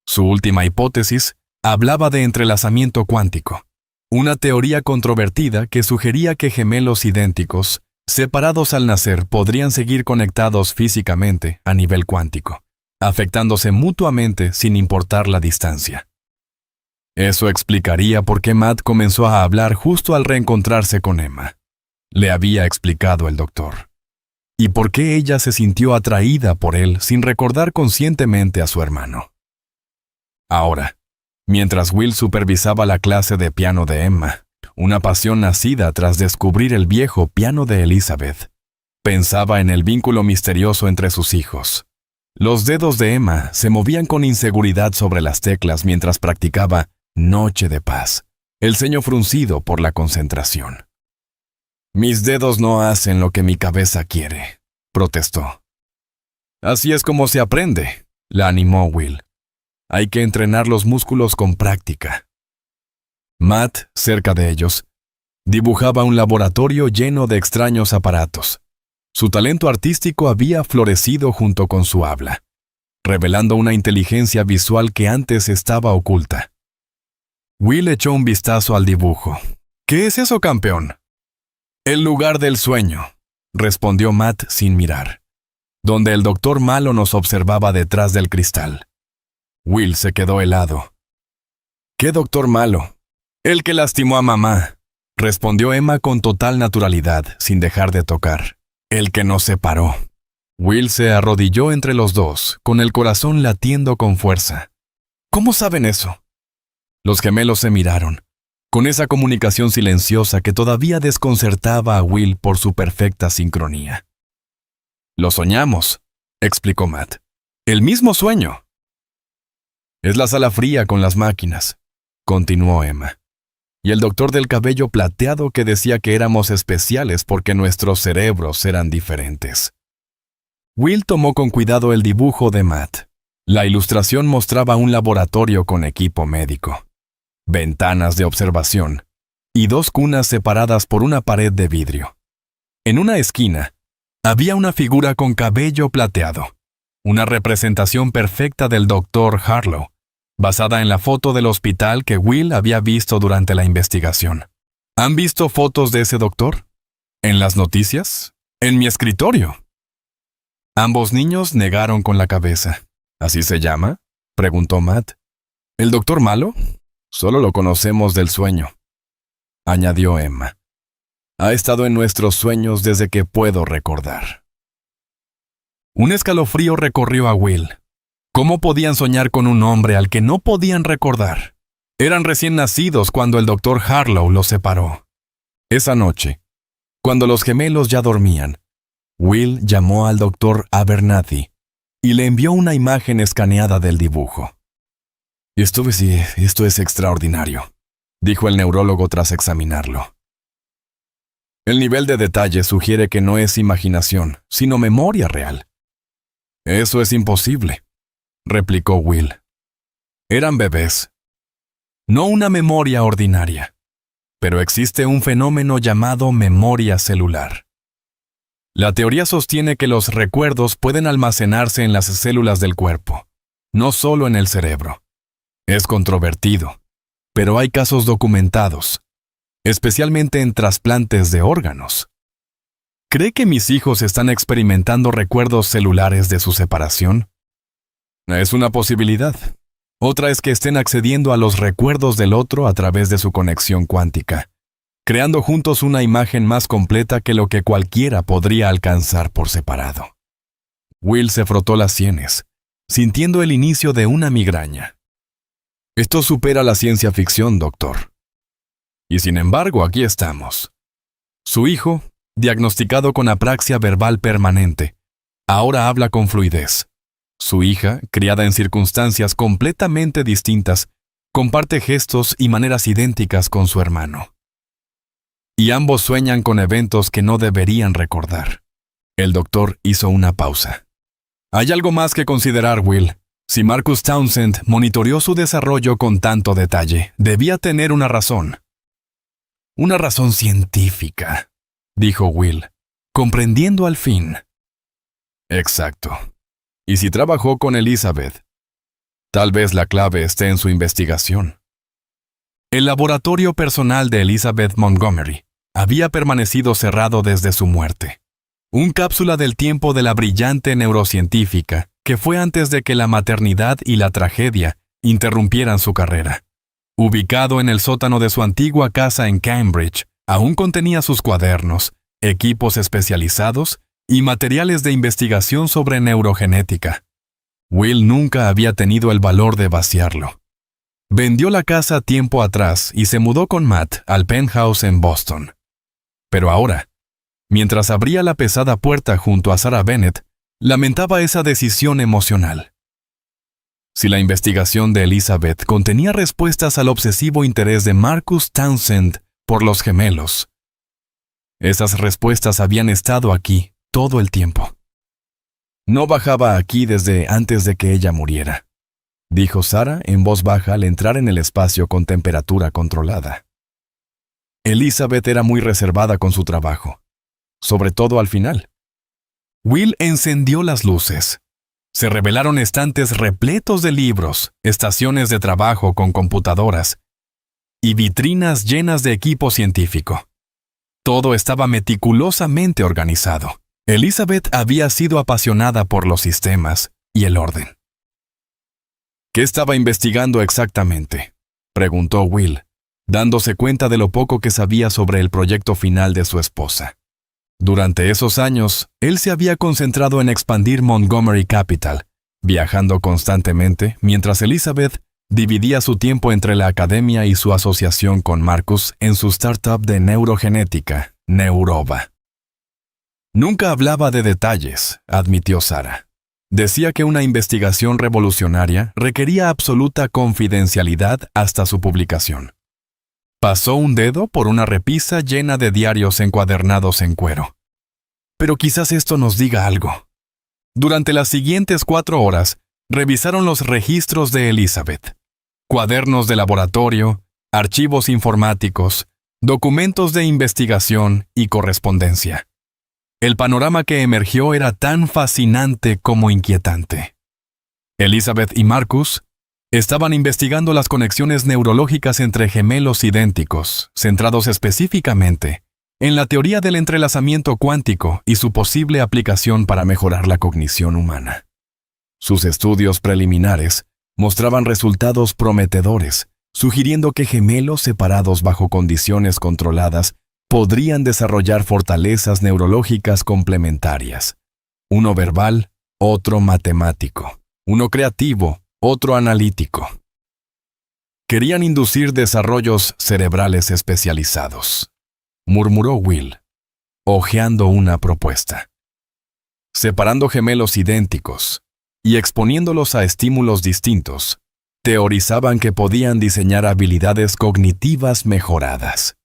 Su última hipótesis hablaba de entrelazamiento cuántico, una teoría controvertida que sugería que gemelos idénticos, separados al nacer, podrían seguir conectados físicamente a nivel cuántico, afectándose mutuamente sin importar la distancia. Eso explicaría por qué Matt comenzó a hablar justo al reencontrarse con Emma. Le había explicado el doctor. Y por qué ella se sintió atraída por él sin recordar conscientemente a su hermano. Ahora, mientras Will supervisaba la clase de piano de Emma, una pasión nacida tras descubrir el viejo piano de Elizabeth, pensaba en el vínculo misterioso entre sus hijos. Los dedos de Emma se movían con inseguridad sobre las teclas mientras practicaba Noche de Paz, el ceño fruncido por la concentración. Mis dedos no hacen lo que mi cabeza quiere, protestó. Así es como se aprende, la animó Will. Hay que entrenar los músculos con práctica. Matt, cerca de ellos, dibujaba un laboratorio lleno de extraños aparatos. Su talento artístico había florecido junto con su habla, revelando una inteligencia visual que antes estaba oculta. Will echó un vistazo al dibujo. ¿Qué es eso, campeón? El lugar del sueño, respondió Matt sin mirar, donde el doctor Malo nos observaba detrás del cristal. Will se quedó helado. ¿Qué doctor Malo? El que lastimó a mamá, respondió Emma con total naturalidad, sin dejar de tocar. El que nos separó. Will se arrodilló entre los dos, con el corazón latiendo con fuerza. ¿Cómo saben eso? Los gemelos se miraron, con esa comunicación silenciosa que todavía desconcertaba a Will por su perfecta sincronía. Lo soñamos, explicó Matt. El mismo sueño. Es la sala fría con las máquinas, continuó Emma. Y el doctor del cabello plateado que decía que éramos especiales porque nuestros cerebros eran diferentes. Will tomó con cuidado el dibujo de Matt. La ilustración mostraba un laboratorio con equipo médico, ventanas de observación y 2 cunas separadas por una pared de vidrio. En una esquina, había una figura con cabello plateado, una representación perfecta del doctor Harlow, basada en la foto del hospital que Will había visto durante la investigación. ¿Han visto fotos de ese doctor? ¿En las noticias? ¿En mi escritorio? Ambos niños negaron con la cabeza. ¿Así se llama?, preguntó Matt. ¿El doctor Malo? Solo lo conocemos del sueño, añadió Emma. Ha estado en nuestros sueños desde que puedo recordar. Un escalofrío recorrió a Will. ¿Cómo podían soñar con un hombre al que no podían recordar? Eran recién nacidos cuando el doctor Harlow los separó. Esa noche, cuando los gemelos ya dormían, Will llamó al doctor Abernathy y le envió una imagen escaneada del dibujo. Esto es extraordinario, dijo el neurólogo tras examinarlo. El nivel de detalle sugiere que no es imaginación, sino memoria real. Eso es imposible, replicó Will. Eran bebés. No una memoria ordinaria, pero existe un fenómeno llamado memoria celular. La teoría sostiene que los recuerdos pueden almacenarse en las células del cuerpo, no solo en el cerebro. Es controvertido, pero hay casos documentados, especialmente en trasplantes de órganos. ¿Cree que mis hijos están experimentando recuerdos celulares de su separación? Es una posibilidad. Otra es que estén accediendo a los recuerdos del otro a través de su conexión cuántica, creando juntos una imagen más completa que lo que cualquiera podría alcanzar por separado. Will se frotó las sienes, sintiendo el inicio de una migraña. Esto supera la ciencia ficción, doctor. Y sin embargo, aquí estamos. Su hijo, diagnosticado con apraxia verbal permanente, ahora habla con fluidez. Su hija, criada en circunstancias completamente distintas, comparte gestos y maneras idénticas con su hermano. Y ambos sueñan con eventos que no deberían recordar. El doctor hizo una pausa. Hay algo más que considerar, Will. Si Marcus Townsend monitoreó su desarrollo con tanto detalle, debía tener una razón. Una razón científica, dijo Will, comprendiendo al fin. Exacto. ¿Y si trabajó con Elizabeth? Tal vez la clave esté en su investigación. El laboratorio personal de Elizabeth Montgomery había permanecido cerrado desde su muerte. Un cápsula del tiempo de la brillante neurocientífica que fue antes de que la maternidad y la tragedia interrumpieran su carrera. Ubicado en el sótano de su antigua casa en Cambridge, aún contenía sus cuadernos, equipos especializados y materiales de investigación sobre neurogenética. Will nunca había tenido el valor de vaciarlo. Vendió la casa tiempo atrás y se mudó con Matt al penthouse en Boston. Pero ahora, mientras abría la pesada puerta junto a Sarah Bennett, lamentaba esa decisión emocional. Si la investigación de Elizabeth contenía respuestas al obsesivo interés de Marcus Townsend por los gemelos, esas respuestas habían estado aquí todo el tiempo. No bajaba aquí desde antes de que ella muriera, dijo Sarah en voz baja al entrar en el espacio con temperatura controlada. Elizabeth era muy reservada con su trabajo, sobre todo al final. Will encendió las luces. Se revelaron estantes repletos de libros, estaciones de trabajo con computadoras y vitrinas llenas de equipo científico. Todo estaba meticulosamente organizado. Elizabeth había sido apasionada por los sistemas y el orden. ¿Qué estaba investigando exactamente?, preguntó Will, dándose cuenta de lo poco que sabía sobre el proyecto final de su esposa. Durante esos años, él se había concentrado en expandir Montgomery Capital, viajando constantemente, mientras Elizabeth dividía su tiempo entre la academia y su asociación con Marcus en su startup de neurogenética, Neurova. Nunca hablaba de detalles, admitió Sarah. Decía que una investigación revolucionaria requería absoluta confidencialidad hasta su publicación. Pasó un dedo por una repisa llena de diarios encuadernados en cuero. Pero quizás esto nos diga algo. Durante las siguientes 4 horas, revisaron los registros de Elizabeth. Cuadernos de laboratorio, archivos informáticos, documentos de investigación y correspondencia. El panorama que emergió era tan fascinante como inquietante. Elizabeth y Marcus estaban investigando las conexiones neurológicas entre gemelos idénticos, centrados específicamente en la teoría del entrelazamiento cuántico y su posible aplicación para mejorar la cognición humana. Sus estudios preliminares mostraban resultados prometedores, sugiriendo que gemelos separados bajo condiciones controladas podrían desarrollar fortalezas neurológicas complementarias. Uno verbal, otro matemático. Uno creativo, otro analítico. Querían inducir desarrollos cerebrales especializados, murmuró Will, hojeando una propuesta. Separando gemelos idénticos y exponiéndolos a estímulos distintos, teorizaban que podían diseñar habilidades cognitivas mejoradas.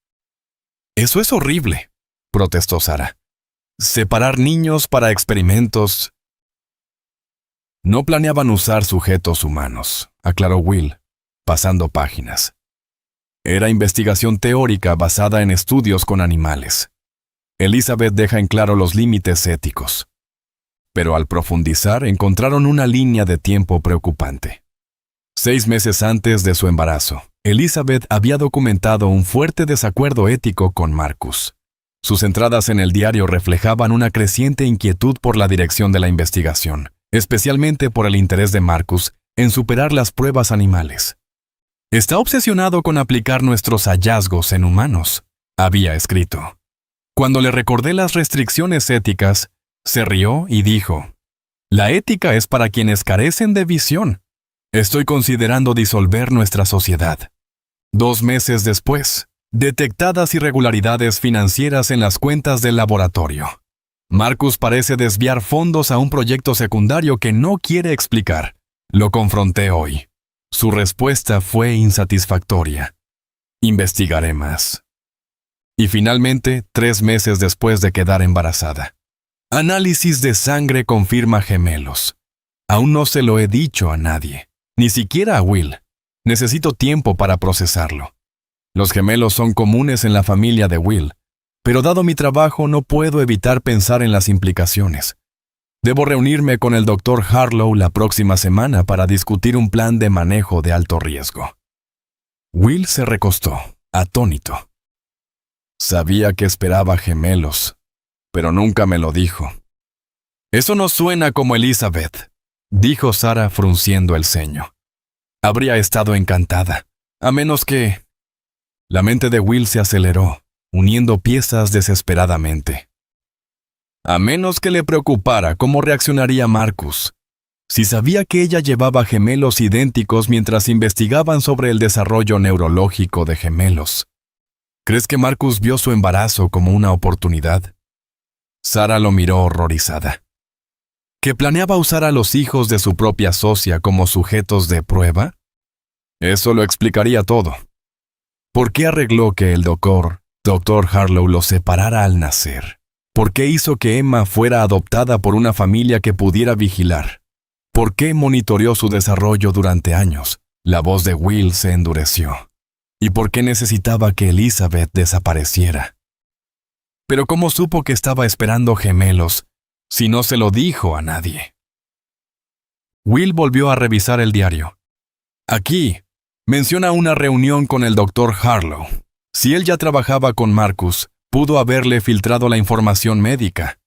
«Eso es horrible», protestó Sarah. «Separar niños para experimentos». No planeaban usar sujetos humanos, aclaró Will, pasando páginas. Era investigación teórica basada en estudios con animales. Elizabeth deja en claro los límites éticos. Pero al profundizar encontraron una línea de tiempo preocupante. 6 meses antes de su embarazo, Elizabeth había documentado un fuerte desacuerdo ético con Marcus. Sus entradas en el diario reflejaban una creciente inquietud por la dirección de la investigación, especialmente por el interés de Marcus en superar las pruebas animales. «Está obsesionado con aplicar nuestros hallazgos en humanos», había escrito. Cuando le recordé las restricciones éticas, se rió y dijo, «La ética es para quienes carecen de visión. Estoy considerando disolver nuestra sociedad». 2 meses después, detectadas irregularidades financieras en las cuentas del laboratorio. Marcus parece desviar fondos a un proyecto secundario que no quiere explicar. Lo confronté hoy. Su respuesta fue insatisfactoria. Investigaré más. Y finalmente, 3 meses después de quedar embarazada. Análisis de sangre confirma gemelos. Aún no se lo he dicho a nadie, ni siquiera a Will. Necesito tiempo para procesarlo. Los gemelos son comunes en la familia de Will, pero dado mi trabajo no puedo evitar pensar en las implicaciones. Debo reunirme con el Dr. Harlow la próxima semana para discutir un plan de manejo de alto riesgo. Will se recostó, atónito. Sabía que esperaba gemelos, pero nunca me lo dijo. «Eso no suena como Elizabeth», dijo Sarah frunciendo el ceño. «Habría estado encantada, a menos que...» La mente de Will se aceleró, uniendo piezas desesperadamente. A menos que le preocupara cómo reaccionaría Marcus. Si sabía que ella llevaba gemelos idénticos mientras investigaban sobre el desarrollo neurológico de gemelos. ¿Crees que Marcus vio su embarazo como una oportunidad? Sarah lo miró horrorizada. ¿Que planeaba usar a los hijos de su propia socia como sujetos de prueba? Eso lo explicaría todo. ¿Por qué arregló que el Dr. Harlow los separara al nacer? ¿Por qué hizo que Emma fuera adoptada por una familia que pudiera vigilar? ¿Por qué monitoreó su desarrollo durante años? La voz de Will se endureció. ¿Y por qué necesitaba que Elizabeth desapareciera? Pero ¿cómo supo que estaba esperando gemelos si no se lo dijo a nadie? Will volvió a revisar el diario. Aquí menciona una reunión con el Dr. Harlow. Si él ya trabajaba con Marcus, pudo haberle filtrado la información médica.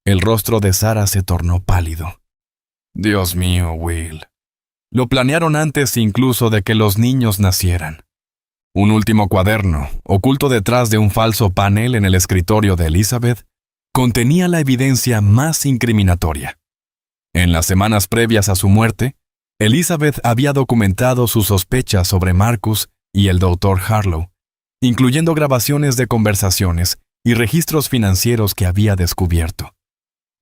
El rostro de Sarah se tornó pálido. Dios mío, Will. Lo planearon antes incluso de que los niños nacieran. Un último cuaderno, oculto detrás de un falso panel en el escritorio de Elizabeth, contenía la evidencia más incriminatoria. En las semanas previas a su muerte, Elizabeth había documentado sus sospechas sobre Marcus y el Dr. Harlow, incluyendo grabaciones de conversaciones y registros financieros que había descubierto.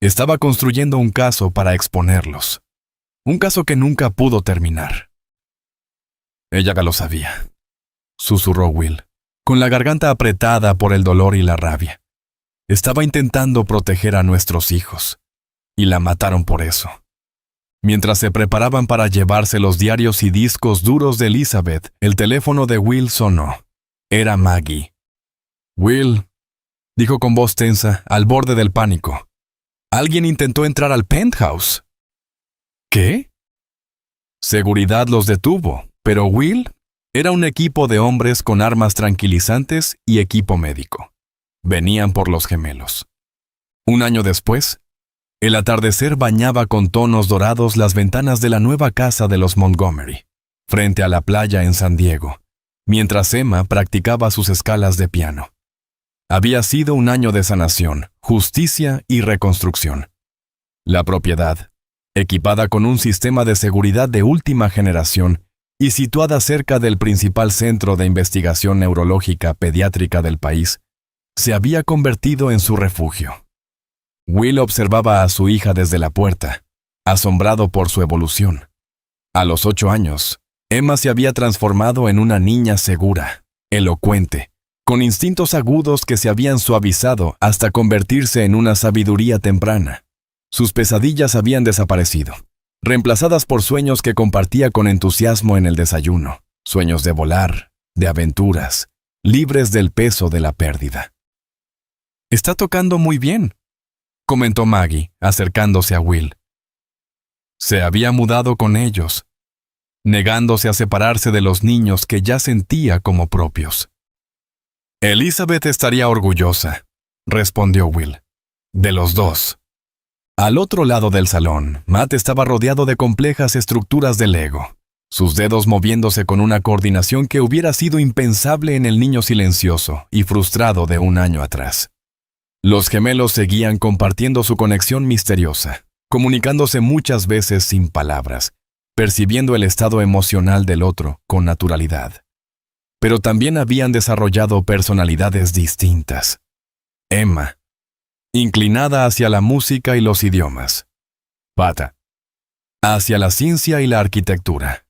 Estaba construyendo un caso para exponerlos. Un caso que nunca pudo terminar. Ella ya lo sabía, susurró Will, con la garganta apretada por el dolor y la rabia. Estaba intentando proteger a nuestros hijos, y la mataron por eso. Mientras se preparaban para llevarse los diarios y discos duros de Elizabeth, el teléfono de Will sonó. Era Maggie. Will, dijo con voz tensa, al borde del pánico. Alguien intentó entrar al penthouse. ¿Qué? Seguridad los detuvo, pero Will era un equipo de hombres con armas tranquilizantes y equipo médico. Venían por los gemelos. Un año después, el atardecer bañaba con tonos dorados las ventanas de la nueva casa de los Montgomery, frente a la playa en San Diego, mientras Emma practicaba sus escalas de piano. Había sido un año de sanación, justicia y reconstrucción. La propiedad, equipada con un sistema de seguridad de última generación y situada cerca del principal centro de investigación neurológica pediátrica del país, se había convertido en su refugio. Will observaba a su hija desde la puerta, asombrado por su evolución. A los 8 años, Emma se había transformado en una niña segura, elocuente, con instintos agudos que se habían suavizado hasta convertirse en una sabiduría temprana. Sus pesadillas habían desaparecido, reemplazadas por sueños que compartía con entusiasmo en el desayuno, sueños de volar, de aventuras, libres del peso de la pérdida. «Está tocando muy bien», comentó Maggie, acercándose a Will. Se había mudado con ellos, negándose a separarse de los niños que ya sentía como propios. Elizabeth estaría orgullosa, respondió Will. De los dos. Al otro lado del salón, Matt estaba rodeado de complejas estructuras de Lego, sus dedos moviéndose con una coordinación que hubiera sido impensable en el niño silencioso y frustrado de un año atrás. Los gemelos seguían compartiendo su conexión misteriosa, comunicándose muchas veces sin palabras, percibiendo el estado emocional del otro con naturalidad. Pero también habían desarrollado personalidades distintas. Emma, inclinada hacia la música y los idiomas. Pata, hacia la ciencia y la arquitectura.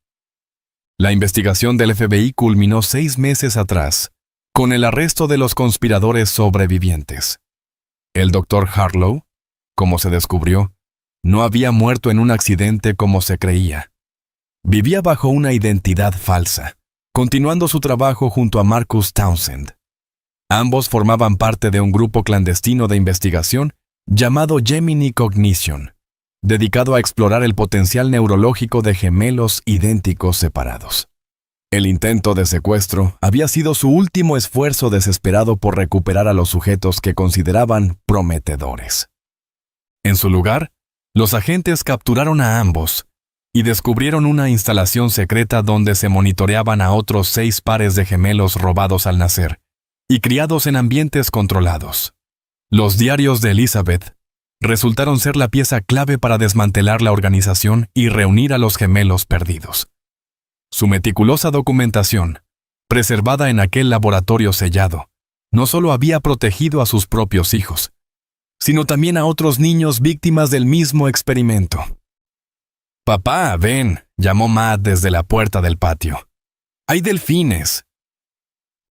La investigación del FBI culminó 6 meses atrás, con el arresto de los conspiradores sobrevivientes. El Dr. Harlow, como se descubrió, no había muerto en un accidente como se creía. Vivía bajo una identidad falsa, continuando su trabajo junto a Marcus Townsend. Ambos formaban parte de un grupo clandestino de investigación llamado Gemini Cognition, dedicado a explorar el potencial neurológico de gemelos idénticos separados. El intento de secuestro había sido su último esfuerzo desesperado por recuperar a los sujetos que consideraban prometedores. En su lugar, los agentes capturaron a ambos y descubrieron una instalación secreta donde se monitoreaban a otros 6 pares de gemelos robados al nacer y criados en ambientes controlados. Los diarios de Elizabeth resultaron ser la pieza clave para desmantelar la organización y reunir a los gemelos perdidos. Su meticulosa documentación, preservada en aquel laboratorio sellado, no solo había protegido a sus propios hijos, sino también a otros niños víctimas del mismo experimento. «Papá, ven», llamó Matt desde la puerta del patio. «¡Hay delfines!».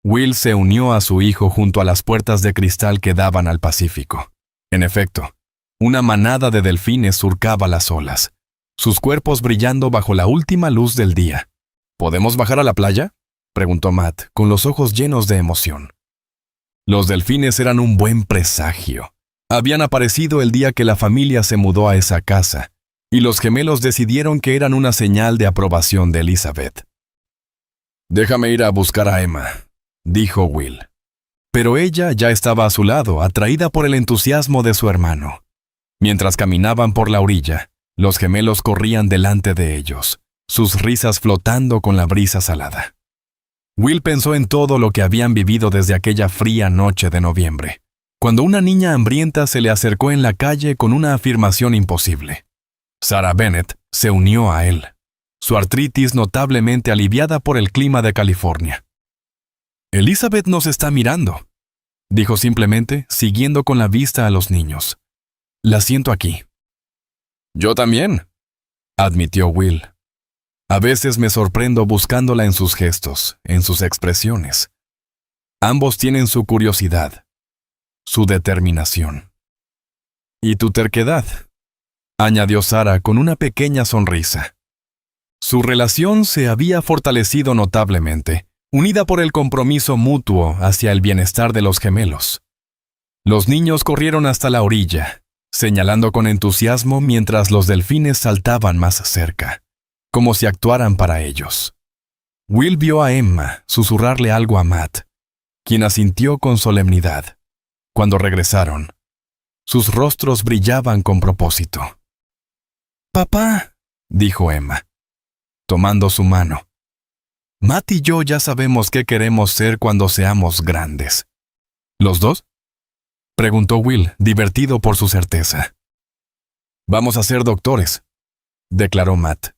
Will se unió a su hijo junto a las puertas de cristal que daban al Pacífico. En efecto, una manada de delfines surcaba las olas, sus cuerpos brillando bajo la última luz del día. «¿Podemos bajar a la playa?», preguntó Matt, con los ojos llenos de emoción. Los delfines eran un buen presagio. Habían aparecido el día que la familia se mudó a esa casa, y los gemelos decidieron que eran una señal de aprobación de Elizabeth. «Déjame ir a buscar a Emma», dijo Will. Pero ella ya estaba a su lado, atraída por el entusiasmo de su hermano. Mientras caminaban por la orilla, los gemelos corrían delante de ellos, sus risas flotando con la brisa salada. Will pensó en todo lo que habían vivido desde aquella fría noche de noviembre, cuando una niña hambrienta se le acercó en la calle con una afirmación imposible. Sarah Bennett se unió a él, su artritis notablemente aliviada por el clima de California. «Elizabeth nos está mirando», dijo simplemente, siguiendo con la vista a los niños. «La siento aquí». «Yo también», admitió Will. «A veces me sorprendo buscándola en sus gestos, en sus expresiones. Ambos tienen su curiosidad, su determinación. Y tu terquedad», añadió Sarah con una pequeña sonrisa. Su relación se había fortalecido notablemente, unida por el compromiso mutuo hacia el bienestar de los gemelos. Los niños corrieron hasta la orilla, señalando con entusiasmo mientras los delfines saltaban más cerca, como si actuaran para ellos. Will vio a Emma susurrarle algo a Matt, quien asintió con solemnidad. Cuando regresaron, sus rostros brillaban con propósito. «Papá», dijo Emma, tomando su mano. «Matt y yo ya sabemos qué queremos ser cuando seamos grandes». «¿Los dos?», preguntó Will, divertido por su certeza. «Vamos a ser doctores», declaró Matt.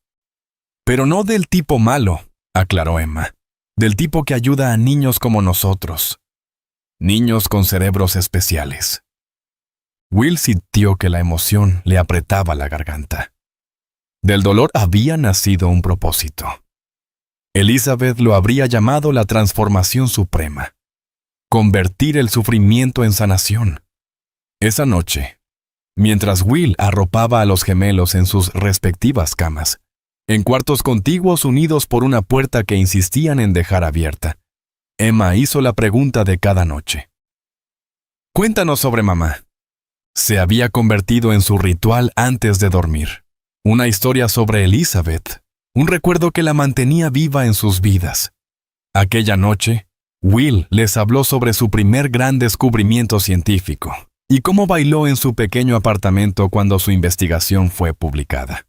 «Pero no del tipo malo», aclaró Emma, «del tipo que ayuda a niños como nosotros. Niños con cerebros especiales». Will sintió que la emoción le apretaba la garganta. Del dolor había nacido un propósito. Elizabeth lo habría llamado la transformación suprema. Convertir el sufrimiento en sanación. Esa noche, mientras Will arropaba a los gemelos en sus respectivas camas, en cuartos contiguos unidos por una puerta que insistían en dejar abierta, Emma hizo la pregunta de cada noche. «Cuéntanos sobre mamá». Se había convertido en su ritual antes de dormir. Una historia sobre Elizabeth, un recuerdo que la mantenía viva en sus vidas. Aquella noche, Will les habló sobre su primer gran descubrimiento científico y cómo bailó en su pequeño apartamento cuando su investigación fue publicada.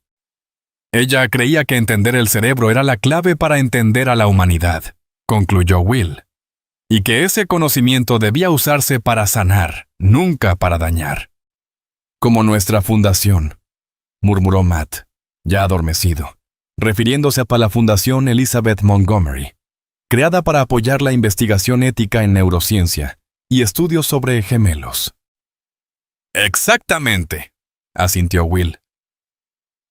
Ella creía que entender el cerebro era la clave para entender a la humanidad, concluyó Will, y que ese conocimiento debía usarse para sanar, nunca para dañar. «Como nuestra fundación», murmuró Matt, ya adormecido, refiriéndose a la Fundación Elizabeth Montgomery, creada para apoyar la investigación ética en neurociencia y estudios sobre gemelos. «Exactamente», asintió Will.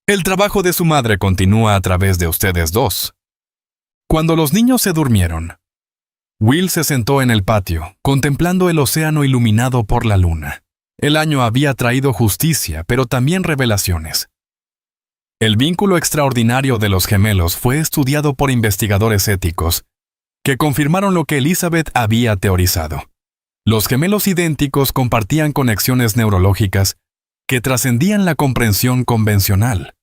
«El trabajo de su madre continúa a través de ustedes dos». Cuando los niños se durmieron, Will se sentó en el patio, contemplando el océano iluminado por la luna. El año había traído justicia, pero también revelaciones. El vínculo extraordinario de los gemelos fue estudiado por investigadores éticos, que confirmaron lo que Elizabeth había teorizado. Los gemelos idénticos compartían conexiones neurológicas que trascendían la comprensión convencional.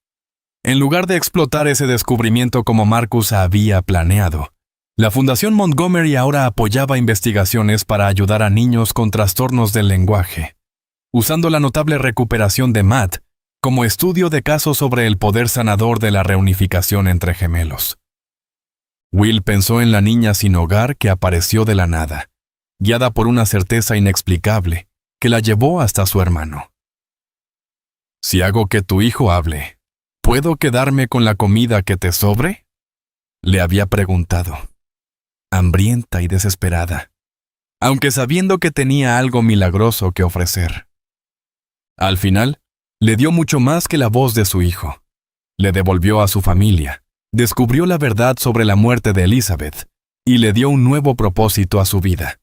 En lugar de explotar ese descubrimiento como Marcus había planeado, la Fundación Montgomery ahora apoyaba investigaciones para ayudar a niños con trastornos del lenguaje, usando la notable recuperación de Matt como estudio de casos sobre el poder sanador de la reunificación entre gemelos. Will pensó en la niña sin hogar que apareció de la nada, guiada por una certeza inexplicable que la llevó hasta su hermano. «Si hago que tu hijo hable, ¿puedo quedarme con la comida que te sobre?», le había preguntado, hambrienta y desesperada, aunque sabiendo que tenía algo milagroso que ofrecer. Al final, le dio mucho más que la voz de su hijo. Le devolvió a su familia, descubrió la verdad sobre la muerte de Elizabeth y le dio un nuevo propósito a su vida.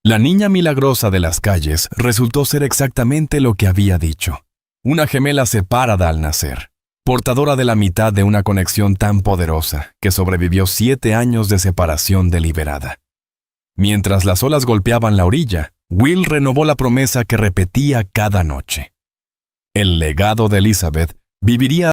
La niña milagrosa de las calles resultó ser exactamente lo que había dicho. Una gemela separada al nacer, portadora de la mitad de una conexión tan poderosa que sobrevivió 7 años de separación deliberada. Mientras las olas golpeaban la orilla, Will renovó la promesa que repetía cada noche. El legado de Elizabeth viviría